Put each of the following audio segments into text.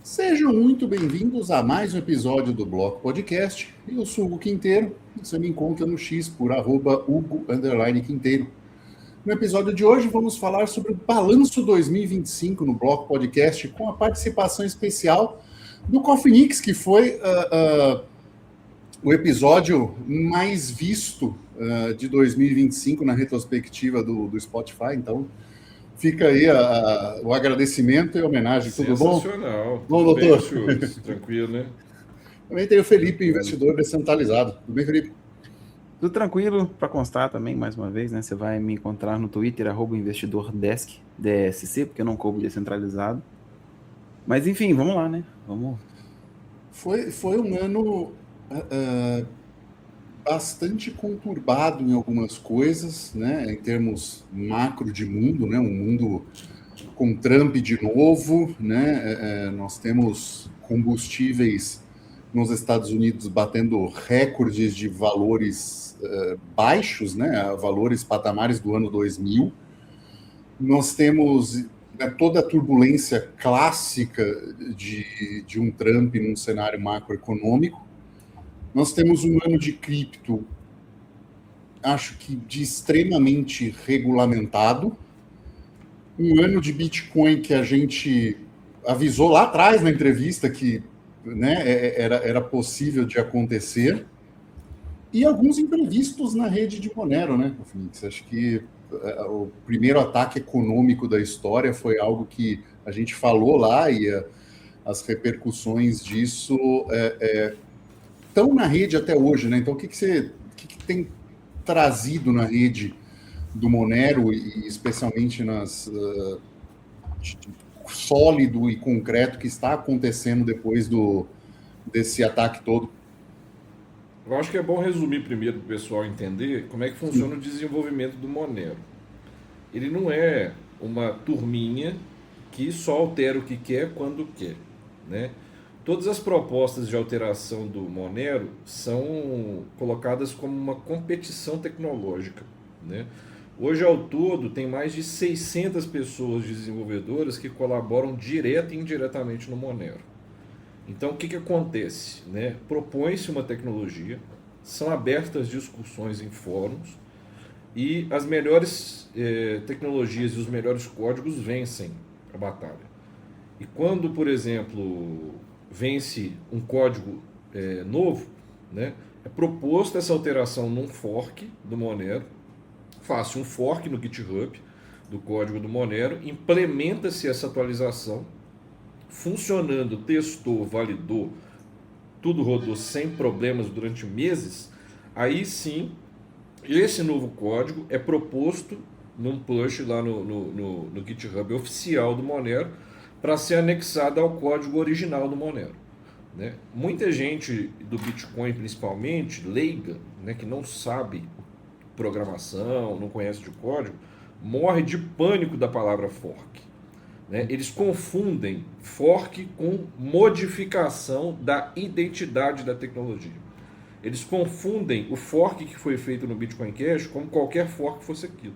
Sejam muito bem-vindos a mais um episódio do Bloco Podcast. Eu sou o Hugo Quinteiro, você me encontra no X por @Hugo_Quinteiro. No episódio de hoje vamos falar sobre o Balanço 2025 no Bloco Podcast, com a participação especial do Cofinix, que foi o episódio mais visto de 2025 na retrospectiva do Spotify. Então, fica aí o agradecimento e a homenagem. Tudo bom? Sensacional. Bom, Tudo bem, doutor? senhores? Tranquilo, né? Também tem o Felipe, Bacana. investidor descentralizado. Tudo bem, Felipe? Tudo tranquilo, para constar também, mais uma vez, né? Você vai me encontrar no Twitter, @investidordesk, DSC, porque eu não cobro descentralizado. Mas enfim, vamos lá, né? Vamos. Foi um ano bastante conturbado em algumas coisas, né? Em termos macro de mundo, né? Um mundo com Trump de novo, né? Nós temos combustíveis nos Estados Unidos batendo recordes de valores baixos, né? Valores patamares do ano 2000. Nós temos toda a turbulência clássica de um Trump num cenário macroeconômico. Nós temos um ano de cripto, acho que de extremamente regulamentado. Um ano de Bitcoin que a gente avisou lá atrás na entrevista que, né, era possível de acontecer. E alguns imprevistos na rede de Monero, né, Phoenix? Acho que o primeiro ataque econômico da história foi algo que a gente falou lá e as repercussões disso estão na rede até hoje, né? Então, o que tem trazido na rede do Monero e especialmente sólido e concreto que está acontecendo depois desse ataque todo? Eu acho que é bom resumir primeiro para o pessoal entender como é que funciona o desenvolvimento do Monero. Ele não é uma turminha que só altera o que quer quando quer, né? Todas as propostas de alteração do Monero são colocadas como uma competição tecnológica, né? Hoje, ao todo, tem mais de 600 pessoas desenvolvedoras que colaboram direta e indiretamente no Monero. Então, o que acontece, né? Propõe-se uma tecnologia, são abertas discussões em fóruns e as melhores tecnologias e os melhores códigos vencem a batalha. E quando, por exemplo, vence um código novo, né, é proposta essa alteração num fork do Monero, faz um fork no GitHub do código do Monero, implementa-se essa atualização, funcionando, testou, validou, tudo rodou sem problemas durante meses, aí sim, esse novo código é proposto num push lá no GitHub oficial do Monero para ser anexado ao código original do Monero, né? Muita gente do Bitcoin, principalmente, leiga, né, que não sabe programação, não conhece de código, morre de pânico da palavra fork, né? Eles confundem fork com modificação da identidade da tecnologia. Eles confundem o fork que foi feito no Bitcoin Cash como qualquer fork fosse aquilo.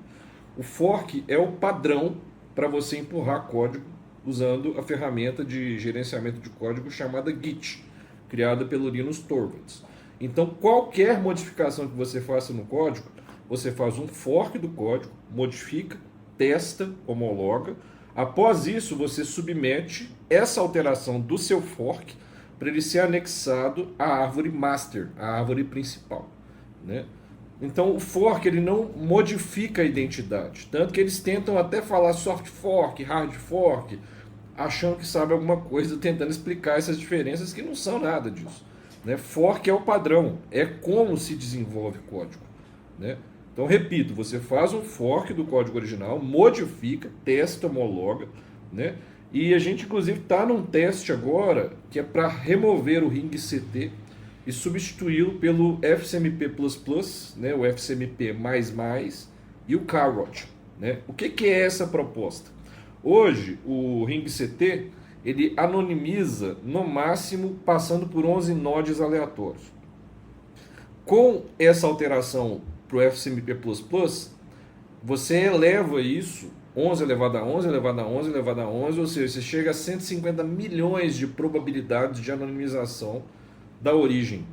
O fork é o padrão para você empurrar código usando a ferramenta de gerenciamento de código chamada Git, criada pelo Linus Torvalds. Então, qualquer modificação que você faça no código, você faz um fork do código, modifica, testa, homologa. Após isso, você submete essa alteração do seu fork para ele ser anexado à árvore master, à árvore principal, né? Então o fork ele não modifica a identidade, tanto que eles tentam até falar soft fork, hard fork, achando que sabe alguma coisa, tentando explicar essas diferenças que não são nada disso, né? Fork é o padrão, é como se desenvolve código, né? Então repito, você faz um fork do código original, modifica, testa, homologa, né? E a gente, inclusive, está num teste agora que é para remover o Ring CT e substituí-lo pelo FCMP++, né, o FCMP++ e o Carrot, né? O que é essa proposta? Hoje, o Ring CT ele anonimiza no máximo passando por 11 nodes aleatórios. Com essa alteração para o FCMP++, você eleva isso 11 elevado a 11, elevado a 11, elevado a 11, ou seja, você chega a 150 milhões de probabilidades de anonimização da origem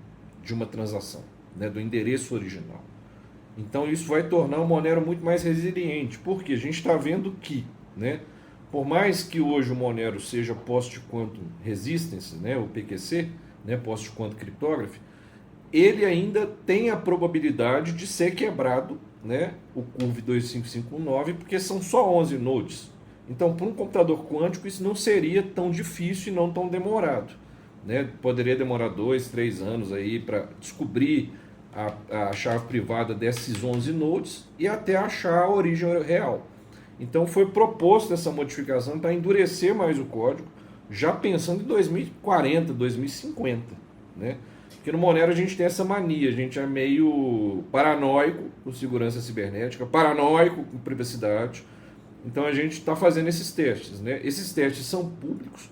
de uma transação, né, do endereço original. Então isso vai tornar o Monero muito mais resiliente, porque a gente está vendo que, né, por mais que hoje o Monero seja Post-Quantum Resistance, né, o PQC, né, Post-Quantum Cryptography, ele ainda tem a probabilidade de ser quebrado, né, o Curve 25519, porque são só 11 nodes. Então, para um computador quântico, isso não seria tão difícil e não tão demorado, né? Poderia demorar 2, 3 anos aí para descobrir a chave privada desses 11 nodes e até achar a origem real. Então foi proposta essa modificação para endurecer mais o código, já pensando em 2040, 2050, né? Porque no Monero a gente tem essa mania, a gente é meio paranoico com segurança cibernética, paranoico com privacidade. Então a gente está fazendo esses testes, né? Esses testes são públicos,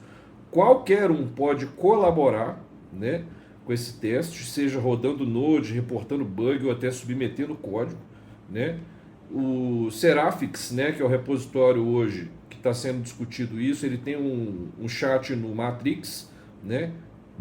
qualquer um pode colaborar, né, com esse teste, seja rodando node, reportando bug ou até submetendo código, né? O Seraphix, né, que é o repositório hoje que está sendo discutido isso, ele tem um chat no Matrix, né,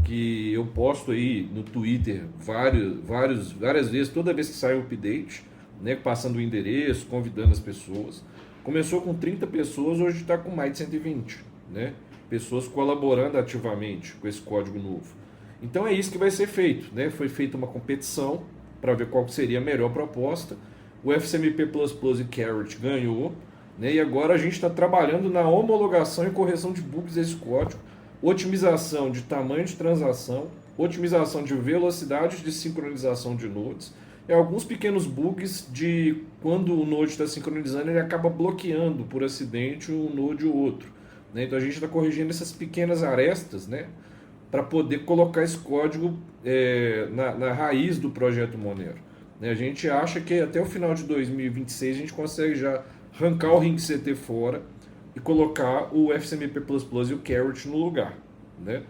que eu posto aí no Twitter várias vezes, toda vez que sai um update, né, passando o endereço, convidando as pessoas. Começou com 30 pessoas, hoje está com mais de 120, né, pessoas colaborando ativamente com esse código novo. Então é isso que vai ser feito, né? Foi feita uma competição para ver qual seria a melhor proposta. O FCMP++ e Carrot ganhou, né? E agora a gente está trabalhando na homologação e correção de bugs desse código, otimização de tamanho de transação, otimização de velocidade de sincronização de nodes e alguns pequenos bugs de quando o node está sincronizando, ele acaba bloqueando por acidente um node ou outro, né? Então a gente está corrigindo essas pequenas arestas, né, para poder colocar esse código na raiz do projeto Monero. A gente acha que até o final de 2026 a gente consegue já arrancar o RingCT fora e colocar o FCMP++ e o Carrot no lugar, né?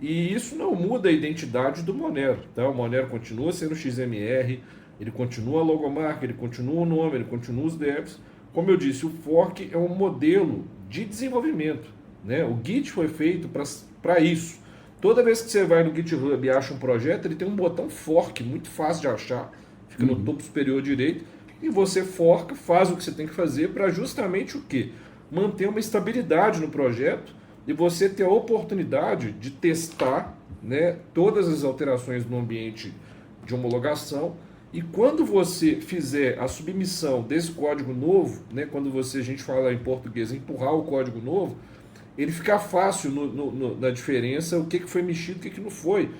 E isso não muda a identidade do Monero, tá? O Monero continua sendo XMR, ele continua a logomarca, ele continua o nome, ele continua os devs. Como eu disse, o fork é um modelo de desenvolvimento, né? O Git foi feito para isso. Toda vez que você vai no GitHub e acha um projeto, ele tem um botão fork, muito fácil de achar, fica no topo superior direito, e você forca, faz o que você tem que fazer para justamente o quê? Manter uma estabilidade no projeto e você ter a oportunidade de testar, né, todas as alterações no ambiente de homologação, e quando você fizer a submissão desse código novo, né, quando a gente fala em português, empurrar o código novo, ele fica fácil na diferença o que foi mexido e o que não foi,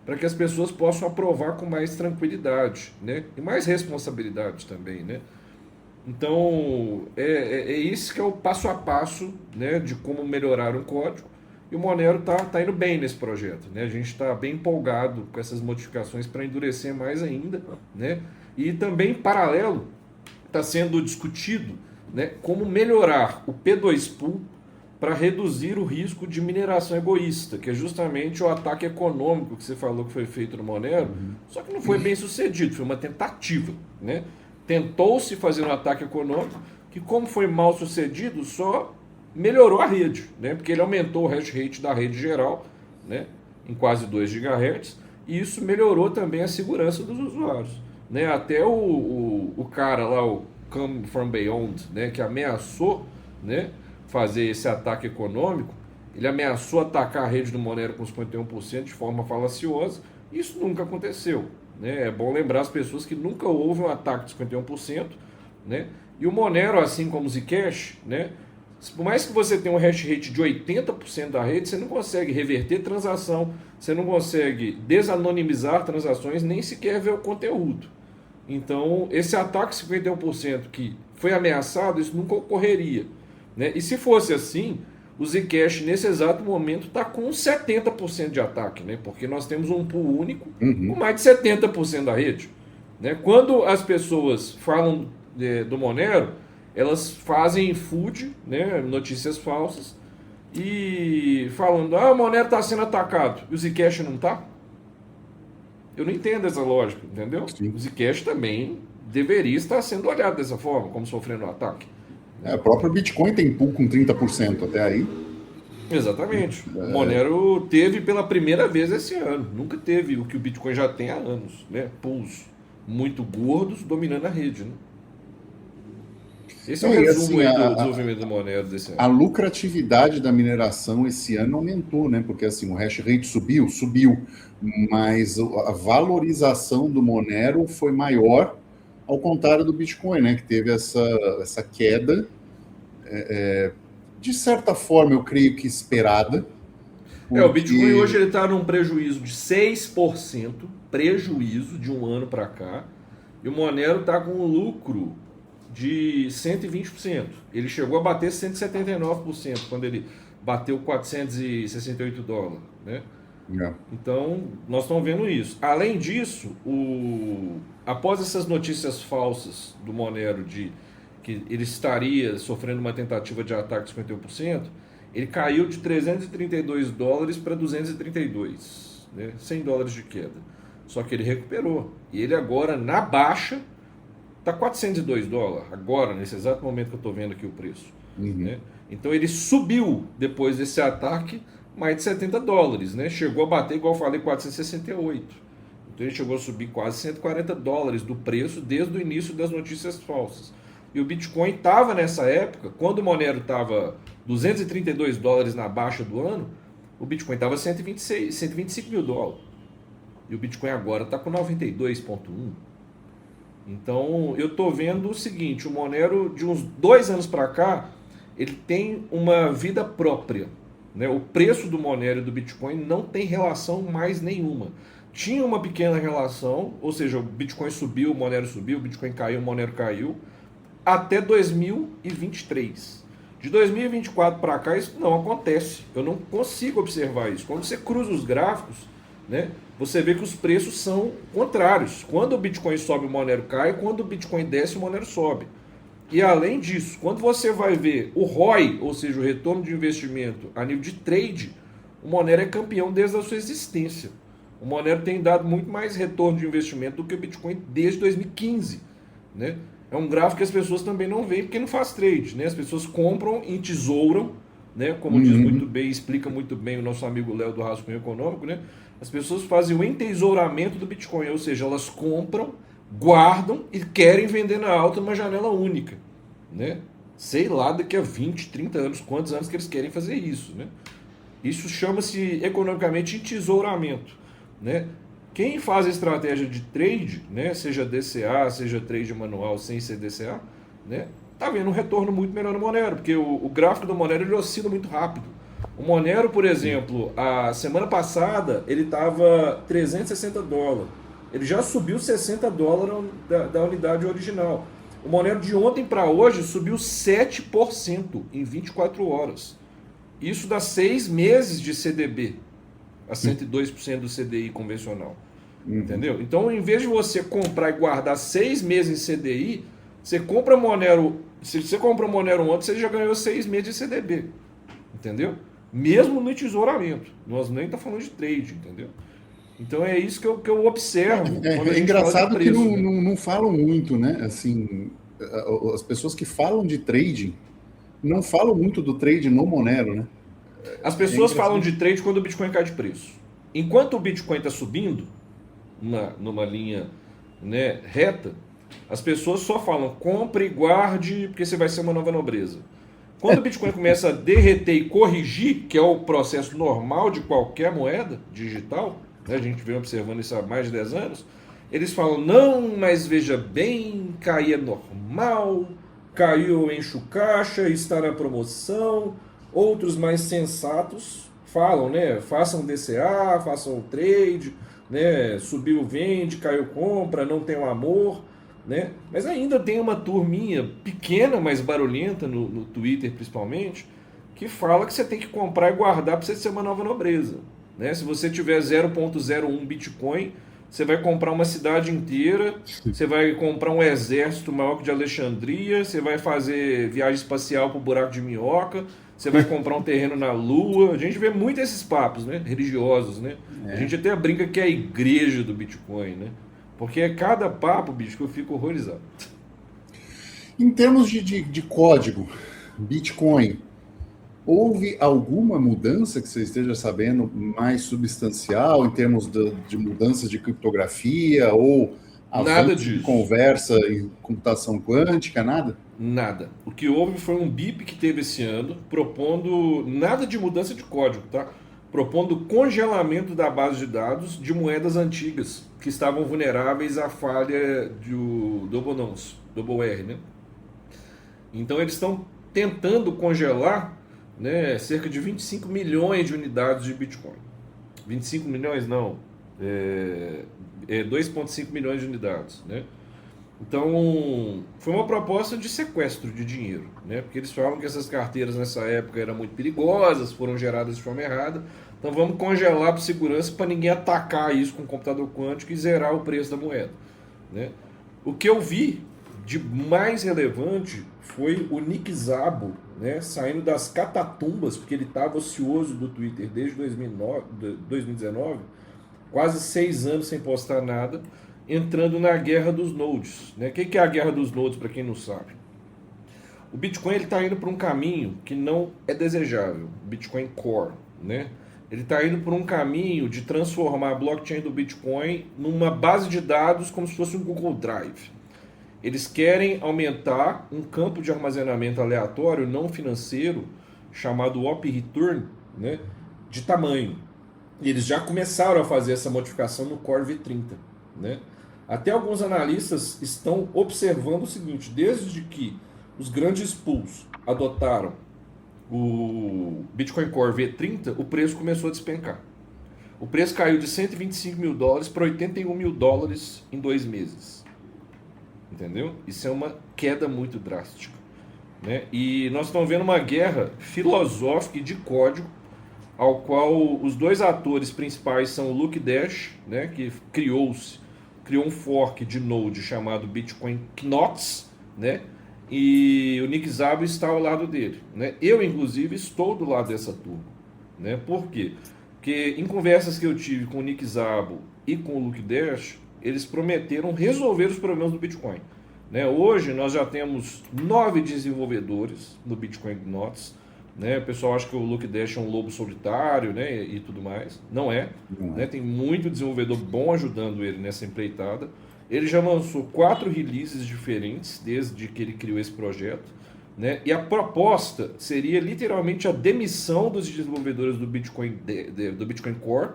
para que as pessoas possam aprovar com mais tranquilidade, né? E mais responsabilidade também, né? Então, é isso que é o passo a passo, né, de como melhorar um código, e o Monero tá indo bem nesse projeto, né? A gente está bem empolgado com essas modificações para endurecer mais ainda, né? E também, em paralelo, está sendo discutido, né, como melhorar o P2Pool para reduzir o risco de mineração egoísta, que é justamente o ataque econômico que você falou que foi feito no Monero, só que não foi bem sucedido, foi uma tentativa, né? Tentou-se fazer um ataque econômico que, como foi mal sucedido, só melhorou a rede, né? Porque ele aumentou o hash rate da rede geral, né, em quase 2 GHz, e isso melhorou também a segurança dos usuários, né? Até o cara lá, o Come From Beyond, né, que ameaçou, né, fazer esse ataque econômico, ele ameaçou atacar a rede do Monero com 51% de forma falaciosa. Isso nunca aconteceu, né? É bom lembrar as pessoas que nunca houve um ataque de 51%, né? E o Monero, assim como o Zcash, né, por mais que você tenha um hash rate de 80% da rede, você não consegue reverter transação, você não consegue desanonimizar transações, nem sequer ver o conteúdo. Então, esse ataque 51% que foi ameaçado, isso nunca ocorreria, né? E se fosse assim, o Zcash nesse exato momento está com 70% de ataque, né? Porque nós temos um pool único com mais de 70% da rede, né? Quando as pessoas falam do Monero, elas fazem food, né, notícias falsas, e falando, o Monero está sendo atacado, e o Zcash não está? Eu não entendo essa lógica, entendeu? Sim. O Zcash também deveria estar sendo olhado dessa forma, como sofrendo um ataque, O próprio Bitcoin tem pool com 30% até aí. Exatamente. O Monero teve pela primeira vez esse ano. Nunca teve o que o Bitcoin já tem há anos, né? Pools muito gordos dominando a rede, né? Esse é o resumo assim, aí do desenvolvimento do Monero desse ano. A lucratividade da mineração esse ano aumentou, né? Porque assim, o hash rate subiu, mas a valorização do Monero foi maior, ao contrário do Bitcoin, né? Que teve essa queda, de certa forma, eu creio que esperada. O Bitcoin hoje ele está num prejuízo de 6%, prejuízo de um ano para cá, e o Monero está com um lucro de 120%. Ele chegou a bater 179% quando ele bateu $468, né? Então, nós estamos vendo isso. Além disso, após essas notícias falsas do Monero de que ele estaria sofrendo uma tentativa de ataque de 51%, ele caiu de $332 para 232, né? $100 de queda. Só que ele recuperou. E ele agora, na baixa, está $402, agora, nesse exato momento que eu estou vendo aqui o preço. Né? Então ele subiu depois desse ataque mais de $70, né? Chegou a bater, igual eu falei, 468. Então ele chegou a subir quase $140 do preço desde o início das notícias falsas. E o Bitcoin estava nessa época, quando o Monero estava $232 na baixa do ano, o Bitcoin estava 125 mil dólares. E o Bitcoin agora está com 92,1. Então eu estou vendo o seguinte, o Monero de uns 2 anos para cá, ele tem uma vida própria, né? O preço do Monero e do Bitcoin não tem relação mais nenhuma. Tinha uma pequena relação, ou seja, o Bitcoin subiu, o Monero subiu, o Bitcoin caiu, o Monero caiu, até 2023. De 2024 para cá isso não acontece. Eu não consigo observar isso. Quando você cruza os gráficos, né, você vê que os preços são contrários. Quando o Bitcoin sobe, o Monero cai. Quando o Bitcoin desce, o Monero sobe. E além disso, quando você vai ver o ROI, ou seja, o retorno de investimento a nível de trade, o Monero é campeão desde a sua existência. O Monero tem dado muito mais retorno de investimento do que o Bitcoin desde 2015. Né? É um gráfico que as pessoas também não veem porque não faz trade. Né? As pessoas compram, entesouram, né? Como diz muito bem, explica muito bem o nosso amigo Léo do Rascunho Econômico, né? As pessoas fazem o entesouramento do Bitcoin, ou seja, elas compram, guardam e querem vender na alta numa janela única, né? Sei lá, daqui a 20, 30 anos, quantos anos que eles querem fazer isso, né? Isso chama-se economicamente entesouramento, né? Quem faz a estratégia de trade, né, seja DCA, seja trade manual sem ser DCA, né, tá vendo um retorno muito melhor no Monero, porque o gráfico do Monero ele oscila muito rápido. O Monero, por exemplo, a semana passada ele estava $360. Ele já subiu $60 da unidade original. O Monero de ontem para hoje subiu 7% em 24 horas. Isso dá 6 meses de CDB, a 102% do CDI convencional. Entendeu? Então, em vez de você comprar e guardar 6 meses em CDI, você compra Monero. Se você compra Monero ontem, você já ganhou 6 meses de CDB. Entendeu? Mesmo no tesouramento. Nós nem estamos falando de trade, entendeu? Então é isso que eu observo. É engraçado preço, que não falam muito, né? Assim, as pessoas que falam de trading não falam muito do trade no Monero, né? As pessoas falam de trade quando o Bitcoin cai de preço. Enquanto o Bitcoin está subindo, numa linha, né, reta, as pessoas só falam compre e guarde porque você vai ser uma nova nobreza. Quando o Bitcoin começa a derreter e corrigir, que é o processo normal de qualquer moeda digital, né, a gente vem observando isso há mais de 10 anos, eles falam, não, mas veja bem, cair é normal, caiu eu encho caixa, está na promoção. Outros mais sensatos falam, né, façam DCA, façam trade, né, subiu vende, caiu compra, não tem um amor, né? Mas ainda tem uma turminha pequena, mas barulhenta no Twitter principalmente, que fala que você tem que comprar e guardar para você ser uma nova nobreza, né? Se você tiver 0,01 Bitcoin, você vai comprar uma cidade inteira, você vai comprar um exército maior que o de Alexandria, você vai fazer viagem espacial para o buraco de minhoca, você vai comprar um terreno na Lua. A gente vê muito esses papos, né, religiosos, né? A gente até brinca que é a igreja do Bitcoin, né? Porque é cada papo, bicho, que eu fico horrorizado. Em termos de código, Bitcoin, houve alguma mudança que você esteja sabendo mais substancial em termos de mudança de criptografia ou Nada avanço de disso. conversa em computação quântica, nada? Nada. O que houve foi um BIP que teve esse ano, propondo nada de mudança de código, tá? Propondo congelamento da base de dados de moedas antigas que estavam vulneráveis à falha do Double Nonce, Double R, né? Então eles estão tentando congelar, né, cerca de 25 milhões de unidades de Bitcoin. 25 milhões não, 2,5 milhões de unidades, né? Então, foi uma proposta de sequestro de dinheiro, né? Porque eles falam que essas carteiras nessa época eram muito perigosas, foram geradas de forma errada. Então, vamos congelar por segurança para ninguém atacar isso com o computador quântico e zerar o preço da moeda, né? O que eu vi de mais relevante foi o Nick Szabo, né, saindo das catatumbas, porque ele estava ocioso do Twitter desde 2019, quase 6 anos sem postar nada, entrando na guerra dos nodes, né? O que é a guerra dos nodes, para quem não sabe? O Bitcoin está indo para um caminho que não é desejável, Bitcoin Core, né? Ele está indo por um caminho de transformar a blockchain do Bitcoin numa base de dados como se fosse um Google Drive. Eles querem aumentar um campo de armazenamento aleatório não financeiro chamado OP Return, né, de tamanho. E eles já começaram a fazer essa modificação no Core V30, né? Até alguns analistas estão observando o seguinte: desde que os grandes pools adotaram o Bitcoin Core V30, o preço começou a despencar. O preço caiu de 125 mil dólares para 81 mil dólares em 2 meses. Entendeu? Isso é uma queda muito drástica, né? E nós estamos vendo uma guerra filosófica e de código, ao qual os dois atores principais são o Luke Dash, né, que criou um fork de Node chamado Bitcoin Knots, né? E o Nick Szabo está ao lado dele, né? Eu, inclusive, estou do lado dessa turma, né? Por quê? Porque em conversas que eu tive com o Nick Szabo e com o Luke Dash, eles prometeram resolver os problemas do Bitcoin, né? Hoje nós já temos 9 desenvolvedores no Bitcoin Knots, né? O pessoal acha que o Luke Dash é um lobo solitário, né, e tudo mais. Não é, né? Tem muito desenvolvedor bom ajudando ele nessa empreitada. Ele já lançou 4 releases diferentes desde que ele criou esse projeto, né? E a proposta seria literalmente a demissão dos desenvolvedores do Bitcoin, do Bitcoin Core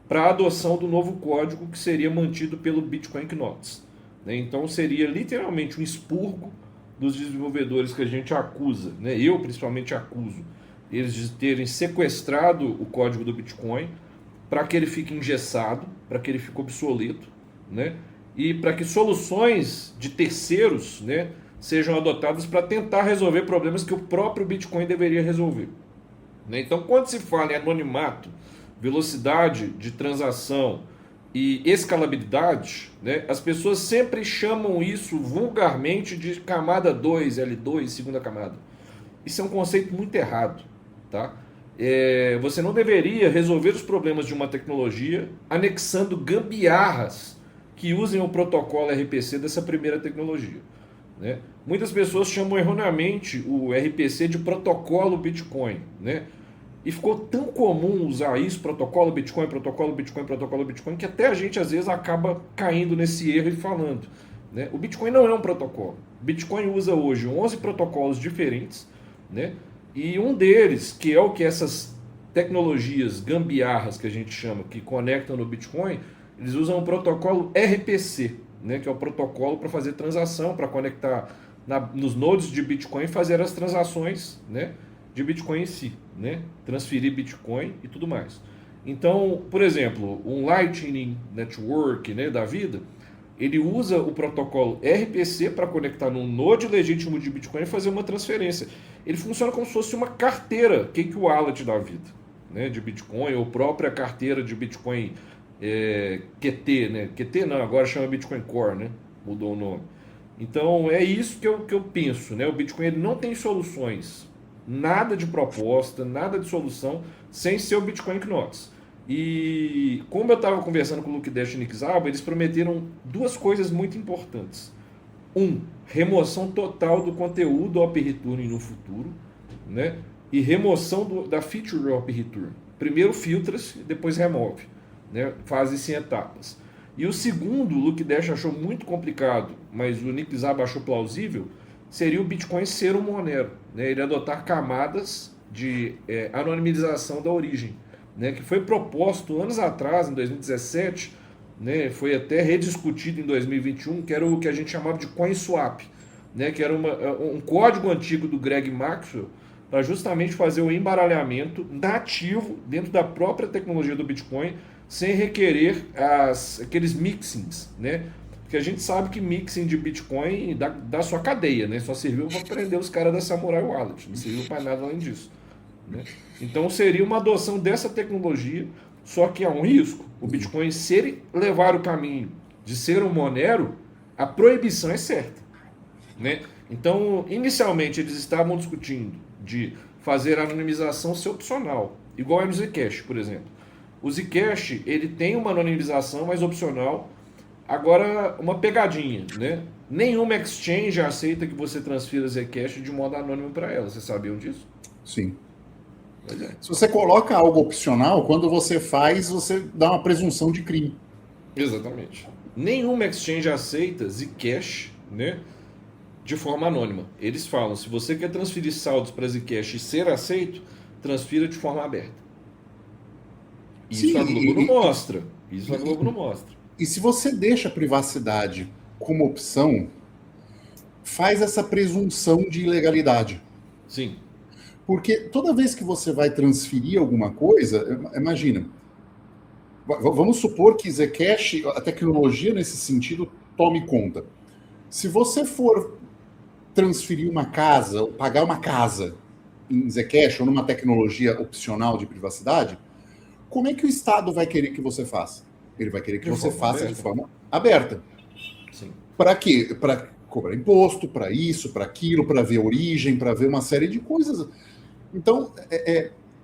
para a adoção do novo código que seria mantido pelo Bitcoin Knots, né? Então seria literalmente um expurgo dos desenvolvedores que a gente acusa, né? Eu principalmente acuso eles de terem sequestrado o código do Bitcoin para que ele fique engessado, para que ele fique obsoleto, né? E para que soluções de terceiros, né, sejam adotadas para tentar resolver problemas que o próprio Bitcoin deveria resolver, né? Então, quando se fala em anonimato, velocidade de transação e escalabilidade, né, as pessoas sempre chamam isso vulgarmente de camada 2, L2, segunda camada. Isso é um conceito muito errado, tá? Você não deveria resolver os problemas de uma tecnologia anexando gambiarras que usem o protocolo RPC dessa primeira tecnologia, né? Muitas pessoas chamam erroneamente o RPC de protocolo Bitcoin, né? E ficou tão comum usar isso, protocolo Bitcoin, protocolo Bitcoin, protocolo Bitcoin, que até a gente às vezes acaba caindo nesse erro e falando, né? O Bitcoin não é um protocolo. O Bitcoin usa hoje 11 protocolos diferentes, né? E um deles, que é o que essas tecnologias gambiarras que a gente chama, que conectam no Bitcoin, eles usam o protocolo RPC, né? Que é o protocolo para fazer transação, para conectar nos nodes de Bitcoin e fazer as transações, né, de Bitcoin em si, né? Transferir Bitcoin e tudo mais. Então, por exemplo, um Lightning Network, né, da vida, ele usa o protocolo RPC para conectar num node legítimo de Bitcoin e fazer uma transferência. Ele funciona como se fosse uma carteira, cake wallet da vida, né, de Bitcoin, ou própria carteira de Bitcoin QT, né? QT não, agora chama Bitcoin Core, né? Mudou o nome. Então é isso que eu penso, né? O Bitcoin ele não tem soluções, nada de proposta, nada de solução sem ser o Bitcoin Knots. E como eu estava conversando com o Luke Dash e o Nick Szabo, eles prometeram 2 coisas muito importantes. Remoção total do conteúdo Op Return no futuro, né? E remoção da feature Op Return. Primeiro filtra-se, depois remove, né? Faz isso em etapas. E o segundo, o Luke Dash achou muito complicado, mas o Nick Szabo achou plausível, seria o Bitcoin ser um Monero, né? Ele adotar camadas de anonimização da origem, né? Que foi proposto anos atrás, em 2017, né? Foi até rediscutido em 2021, que era o que a gente chamava de CoinSwap, né? Que era um código antigo do Greg Maxwell, para justamente fazer o embaralhamento nativo dentro da própria tecnologia do Bitcoin, sem requerer aqueles mixings, né? Porque a gente sabe que mixing de Bitcoin dá sua cadeia, né? Só serviu para prender os caras da Samurai Wallet, não serviu para nada além disso, né? Então seria uma adoção dessa tecnologia, só que há um risco. O Bitcoin, se ele levar o caminho de ser um Monero, a proibição é certa, né? Então, inicialmente, eles estavam discutindo de fazer a anonimização ser opcional, igual é no Zcash, por exemplo. O Zcash, ele tem uma anonimização mais opcional. Agora, uma pegadinha, né? Nenhuma exchange aceita que você transfira Zcash de modo anônimo para ela. Vocês sabiam disso? Sim. Pois é. Se você coloca algo opcional, quando você faz, você dá uma presunção de crime. Exatamente. Nenhuma exchange aceita Zcash, né, de forma anônima. Eles falam, se você quer transferir saldos para Zcash e ser aceito, transfira de forma aberta. Isso Sim, a Globo não mostra. Isso a Globo não mostra. E se você deixa a privacidade como opção, faz essa presunção de ilegalidade. Sim. Porque toda vez que você vai transferir alguma coisa, imagina, vamos supor que Zcash, a tecnologia nesse sentido, tome conta. Se você for transferir uma casa, ou pagar uma casa em Zcash ou numa tecnologia opcional de privacidade, como é que o Estado vai querer que você faça? Ele vai querer que você faça de forma aberta. Sim. Para quê? Para cobrar imposto, para isso, para aquilo, para ver origem, para ver uma série de coisas. Então,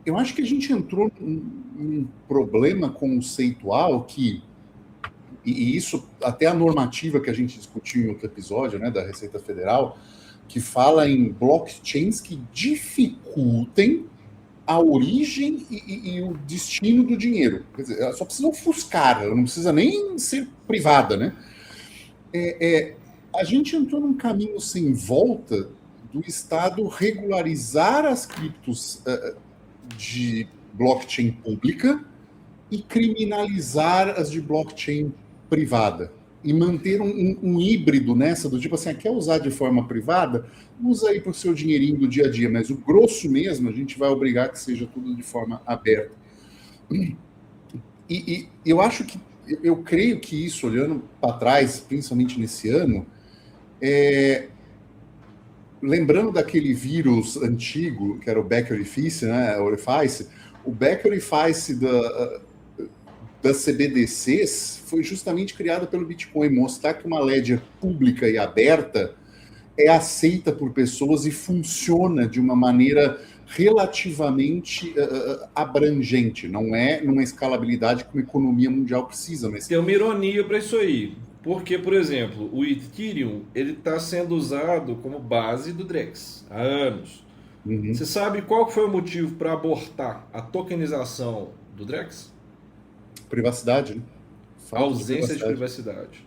eu acho que a gente entrou num problema conceitual que, e isso até a normativa que a gente discutiu em outro episódio, né, da Receita Federal, que fala em blockchains que dificultem a origem e o destino do dinheiro. Quer dizer, ela só precisa ofuscar, ela não precisa nem ser privada, né? A gente entrou num caminho sem volta do Estado regularizar as criptos de blockchain pública e criminalizar as de blockchain privada. E manter um híbrido nessa, do tipo assim, quer usar de forma privada? Usa aí para o seu dinheirinho do dia a dia, mas o grosso mesmo a gente vai obrigar que seja tudo de forma aberta. E eu acho que, eu creio que isso, olhando para trás, principalmente nesse ano, lembrando daquele vírus antigo, que era o Back Orifice, né? O Back Orifice das CBDCs foi justamente criada pelo Bitcoin, mostrar que uma ledger pública e aberta é aceita por pessoas e funciona de uma maneira relativamente abrangente, não é numa escalabilidade que uma economia mundial precisa. Mas tem uma ironia para isso aí, porque, por exemplo, o Ethereum ele está sendo usado como base do Drex há anos. Uhum. Você sabe qual foi o motivo para abortar a tokenização do Drex? Privacidade, né? A ausência de privacidade.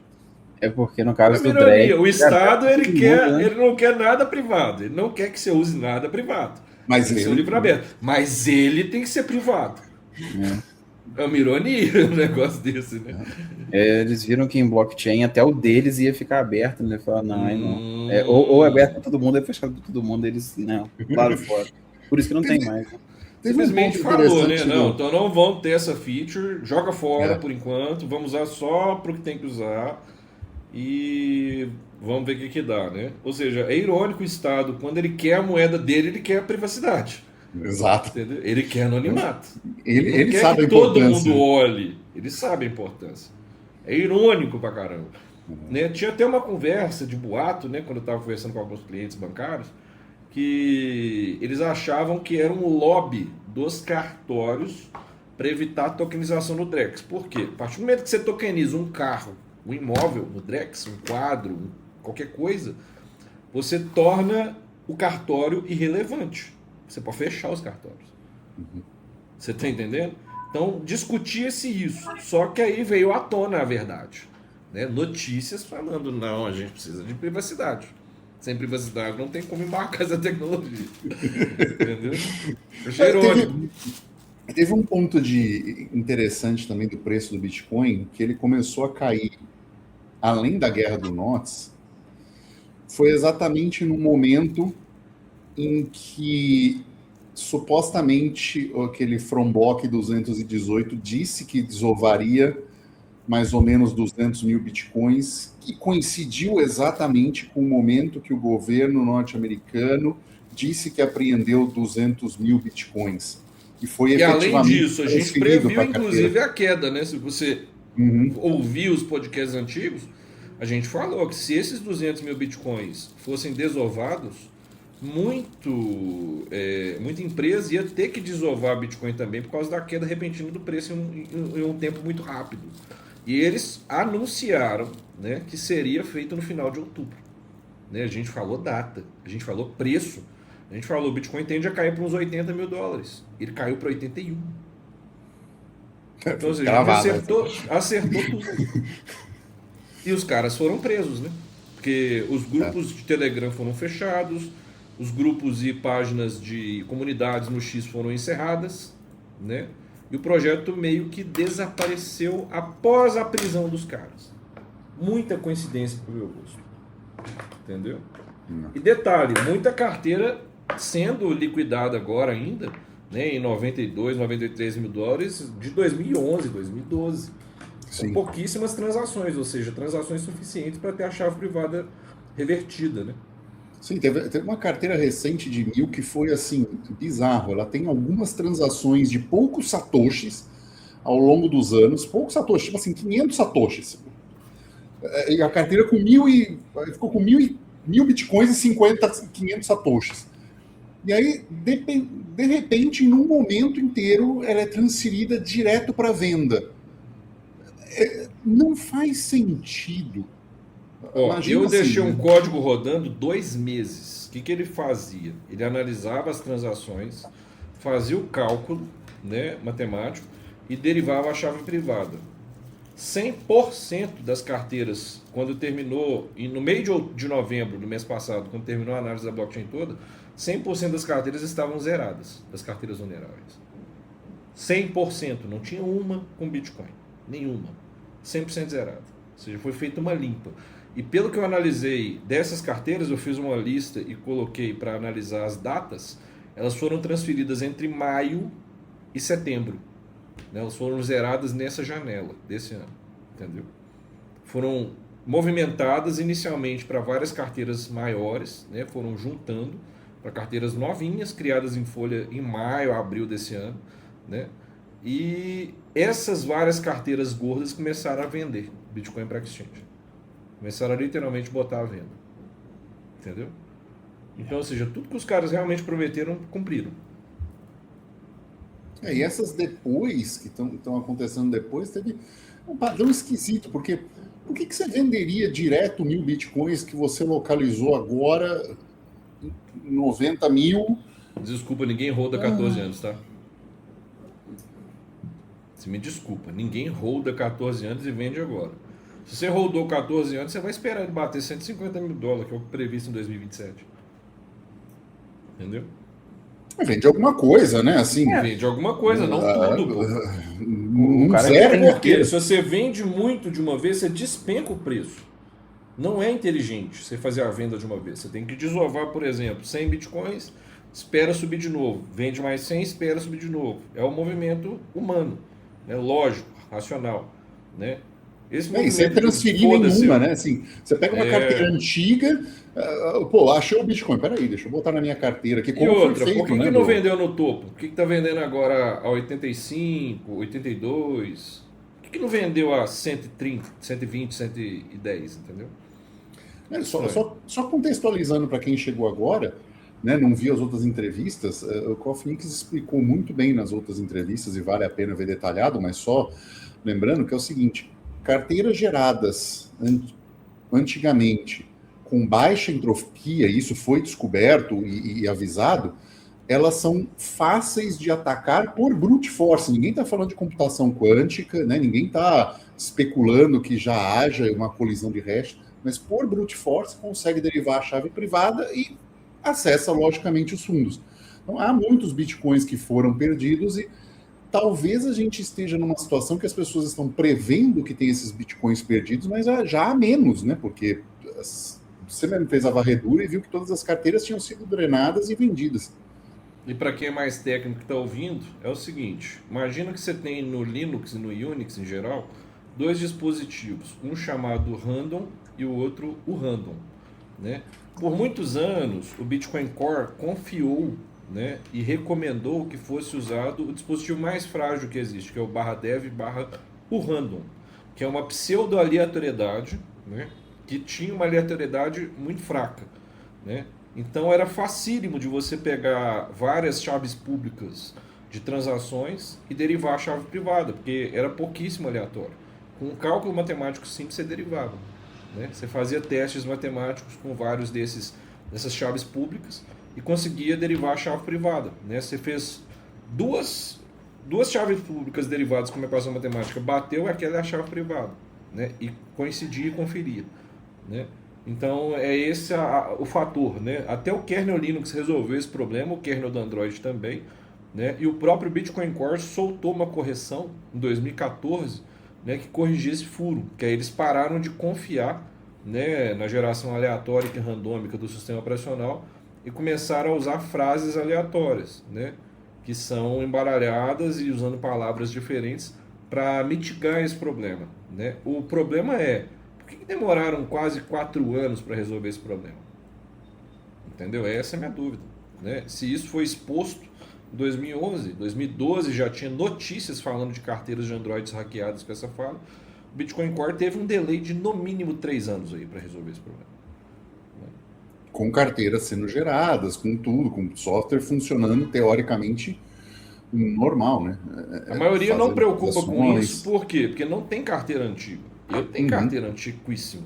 É porque no caso do ironia, Drex, o Estado ele né? não quer nada privado, ele não quer que você use nada privado. Mas tem que ser um livro aberto. Mas ele tem que ser privado. É uma ironia um negócio desse, né? Eles viram que em blockchain até o deles ia ficar aberto, né? Falaram, não. Ou é aberto para todo mundo, é fechado para todo mundo, eles, não, claro, fora. Por isso que não tem mais. Né? Simplesmente falou, né? Não, então não vamos ter essa feature, joga fora por enquanto, vamos usar só para o que tem que usar e vamos ver o que dá, né? Ou seja, é irônico o Estado, quando ele quer a moeda dele, ele quer a privacidade. Exato. Entendeu? Ele quer anonimato. Ele quer sabe que a todo importância. mundo olhe. Ele sabe a importância. É irônico pra caramba. Né? Tinha até uma conversa de boato, né, quando eu estava conversando com alguns clientes bancários, que eles achavam que era um lobby dos cartórios para evitar a tokenização no Drex. Por quê? A partir do momento que você tokeniza um carro, um imóvel no Drex, um quadro, um qualquer coisa, você torna o cartório irrelevante. Você pode fechar os cartórios. Você está entendendo? Então, discutia-se isso. Só que aí veio à tona a verdade. Né? Notícias falando, não, a gente precisa de privacidade. Sem privacidade não tem como embarcar essa tecnologia. Entendeu? Achei irônico. Teve um ponto interessante também do preço do Bitcoin, que ele começou a cair, além da guerra do NOTS, foi exatamente no momento em que supostamente aquele From Block 218 disse que desovaria mais ou menos 200 mil bitcoins, que coincidiu exatamente com o momento que o governo norte-americano disse que apreendeu 200 mil bitcoins. E foi efetivamente. Além disso, a gente previu inclusive a queda, né? Se você ouvir os podcasts antigos, a gente falou que se esses 200 mil bitcoins fossem desovados, muita empresa ia ter que desovar Bitcoin também por causa da queda repentina do preço em um tempo muito rápido. E eles anunciaram, né, que seria feito no final de outubro. Né? A gente falou data, a gente falou preço, a gente falou o Bitcoin tende a cair para uns 80 mil dólares. Ele caiu para 81. Então, assim, acertou tudo. E os caras foram presos, né? Porque os grupos de Telegram foram fechados, os grupos e páginas de comunidades no X foram encerradas, né? E o projeto meio que desapareceu após a prisão dos caras. Muita coincidência para o meu gosto. Entendeu? E detalhe, muita carteira sendo liquidada agora ainda, né, em 92, 93 mil dólares de 2011, 2012. São pouquíssimas transações, ou seja, transações suficientes para ter a chave privada revertida, né? Sim, teve uma carteira recente de 1000 que foi assim, bizarro. Ela tem algumas transações de poucos satoshis ao longo dos anos, poucos satoshis, tipo assim, 500 satoshis. E a carteira com ficou com 1000 bitcoins e 500 satoshis. E aí, de repente, em um momento inteiro, ela é transferida direto para venda. Não faz sentido. Eu deixei um código rodando 2 meses. O que ele fazia? Ele analisava as transações, fazia o cálculo, né, matemático e derivava a chave privada. 100% das carteiras, quando terminou, e no meio de novembro do mês passado, quando terminou a análise da blockchain toda, 100% das carteiras estavam zeradas, das carteiras vulneráveis. 100%, não tinha uma com Bitcoin, nenhuma. 100% zerada. Ou seja, foi feita uma limpa. E pelo que eu analisei dessas carteiras, eu fiz uma lista e coloquei para analisar as datas, elas foram transferidas entre maio e setembro. Né? Elas foram zeradas nessa janela desse ano. Entendeu? Foram movimentadas inicialmente para várias carteiras maiores, né? Foram juntando para carteiras novinhas, criadas em folha em maio, abril desse ano. Né? E essas várias carteiras gordas começaram a vender Bitcoin para exchange. Começaram a literalmente botar à venda. Entendeu? Então, ou seja, tudo que os caras realmente prometeram, cumpriram. E essas depois, que estão acontecendo depois, teve um padrão esquisito, porque por que você venderia direto 1000 bitcoins que você localizou agora 90 mil? Desculpa, ninguém holda 14 anos, tá? Você me desculpa, ninguém holda 14 anos e vende agora. Se você holdou 14 anos, você vai esperar ele bater 150 mil dólares, que é o previsto em 2027. Entendeu? Vende alguma coisa, né? Assim, vende alguma coisa, não tudo. O cara zero, porque se você vende muito de uma vez, você despenca o preço. Não é inteligente você fazer a venda de uma vez. Você tem que desovar, por exemplo, 100 bitcoins, espera subir de novo. Vende mais 100, espera subir de novo. É um movimento humano, né? Lógico, racional, né? Esse sem transferir nenhuma, né? Assim, você pega uma carteira antiga, achei o Bitcoin, peraí, deixa eu botar na minha carteira aqui. Como e outra, feito, por que, né, que não vendeu no topo? Por que está vendendo agora a 85, 82? Por que não vendeu a 130, 120, 110, entendeu? Só contextualizando para quem chegou agora, né, não viu as outras entrevistas, o Coffinix explicou muito bem nas outras entrevistas, e vale a pena ver detalhado, mas só lembrando que é o seguinte: carteiras geradas antigamente com baixa entropia, isso foi descoberto e avisado, elas são fáceis de atacar por brute force. Ninguém está falando de computação quântica, né? Ninguém está especulando que já haja uma colisão de hash, mas por brute force consegue derivar a chave privada e acessa, logicamente, os fundos. Então, há muitos bitcoins que foram perdidos e talvez a gente esteja numa situação que as pessoas estão prevendo que tem esses bitcoins perdidos, mas já há menos, né? Porque você mesmo fez a varredura e viu que todas as carteiras tinham sido drenadas e vendidas. E para quem é mais técnico que está ouvindo, é o seguinte: imagina que você tem no Linux e no Unix em geral, dois dispositivos, um chamado Random e o outro o Random, né? Por muitos anos, o Bitcoin Core confiou, né, e recomendou que fosse usado o dispositivo mais frágil que existe, que é o /dev/o Random, que é uma pseudo-aleatoriedade, né, que tinha uma aleatoriedade muito fraca, né? Então era facílimo de você pegar várias chaves públicas de transações e derivar a chave privada, porque era pouquíssimo aleatório. Com um cálculo matemático simples você derivava, né? Você fazia testes matemáticos com vários dessas chaves públicas e conseguia derivar a chave privada, né? Você fez duas chaves públicas derivadas com uma equação matemática, bateu, aquela é a chave privada, né? E coincidia e conferia, né? Então é esse o fator, né? Até o kernel Linux resolveu esse problema, o kernel do Android também, né? E o próprio Bitcoin Core soltou uma correção em 2014, né, que corrigia esse furo, que aí eles pararam de confiar, né, na geração aleatória e randômica do sistema operacional e começaram a usar frases aleatórias, né, que são embaralhadas e usando palavras diferentes para mitigar esse problema, né? O problema é: por que demoraram quase 4 anos para resolver esse problema? Entendeu? Essa é a minha dúvida, né? Se isso foi exposto em 2011, 2012 já tinha notícias falando de carteiras de Androids hackeadas com essa falha. O Bitcoin Core teve um delay de no mínimo 3 anos aí para resolver esse problema. Com carteiras sendo geradas, com tudo, com software funcionando teoricamente normal, né? A maioria não preocupa com ações. isso, por quê? Porque não tem carteira antiga. Eu tenho carteira antiquíssima,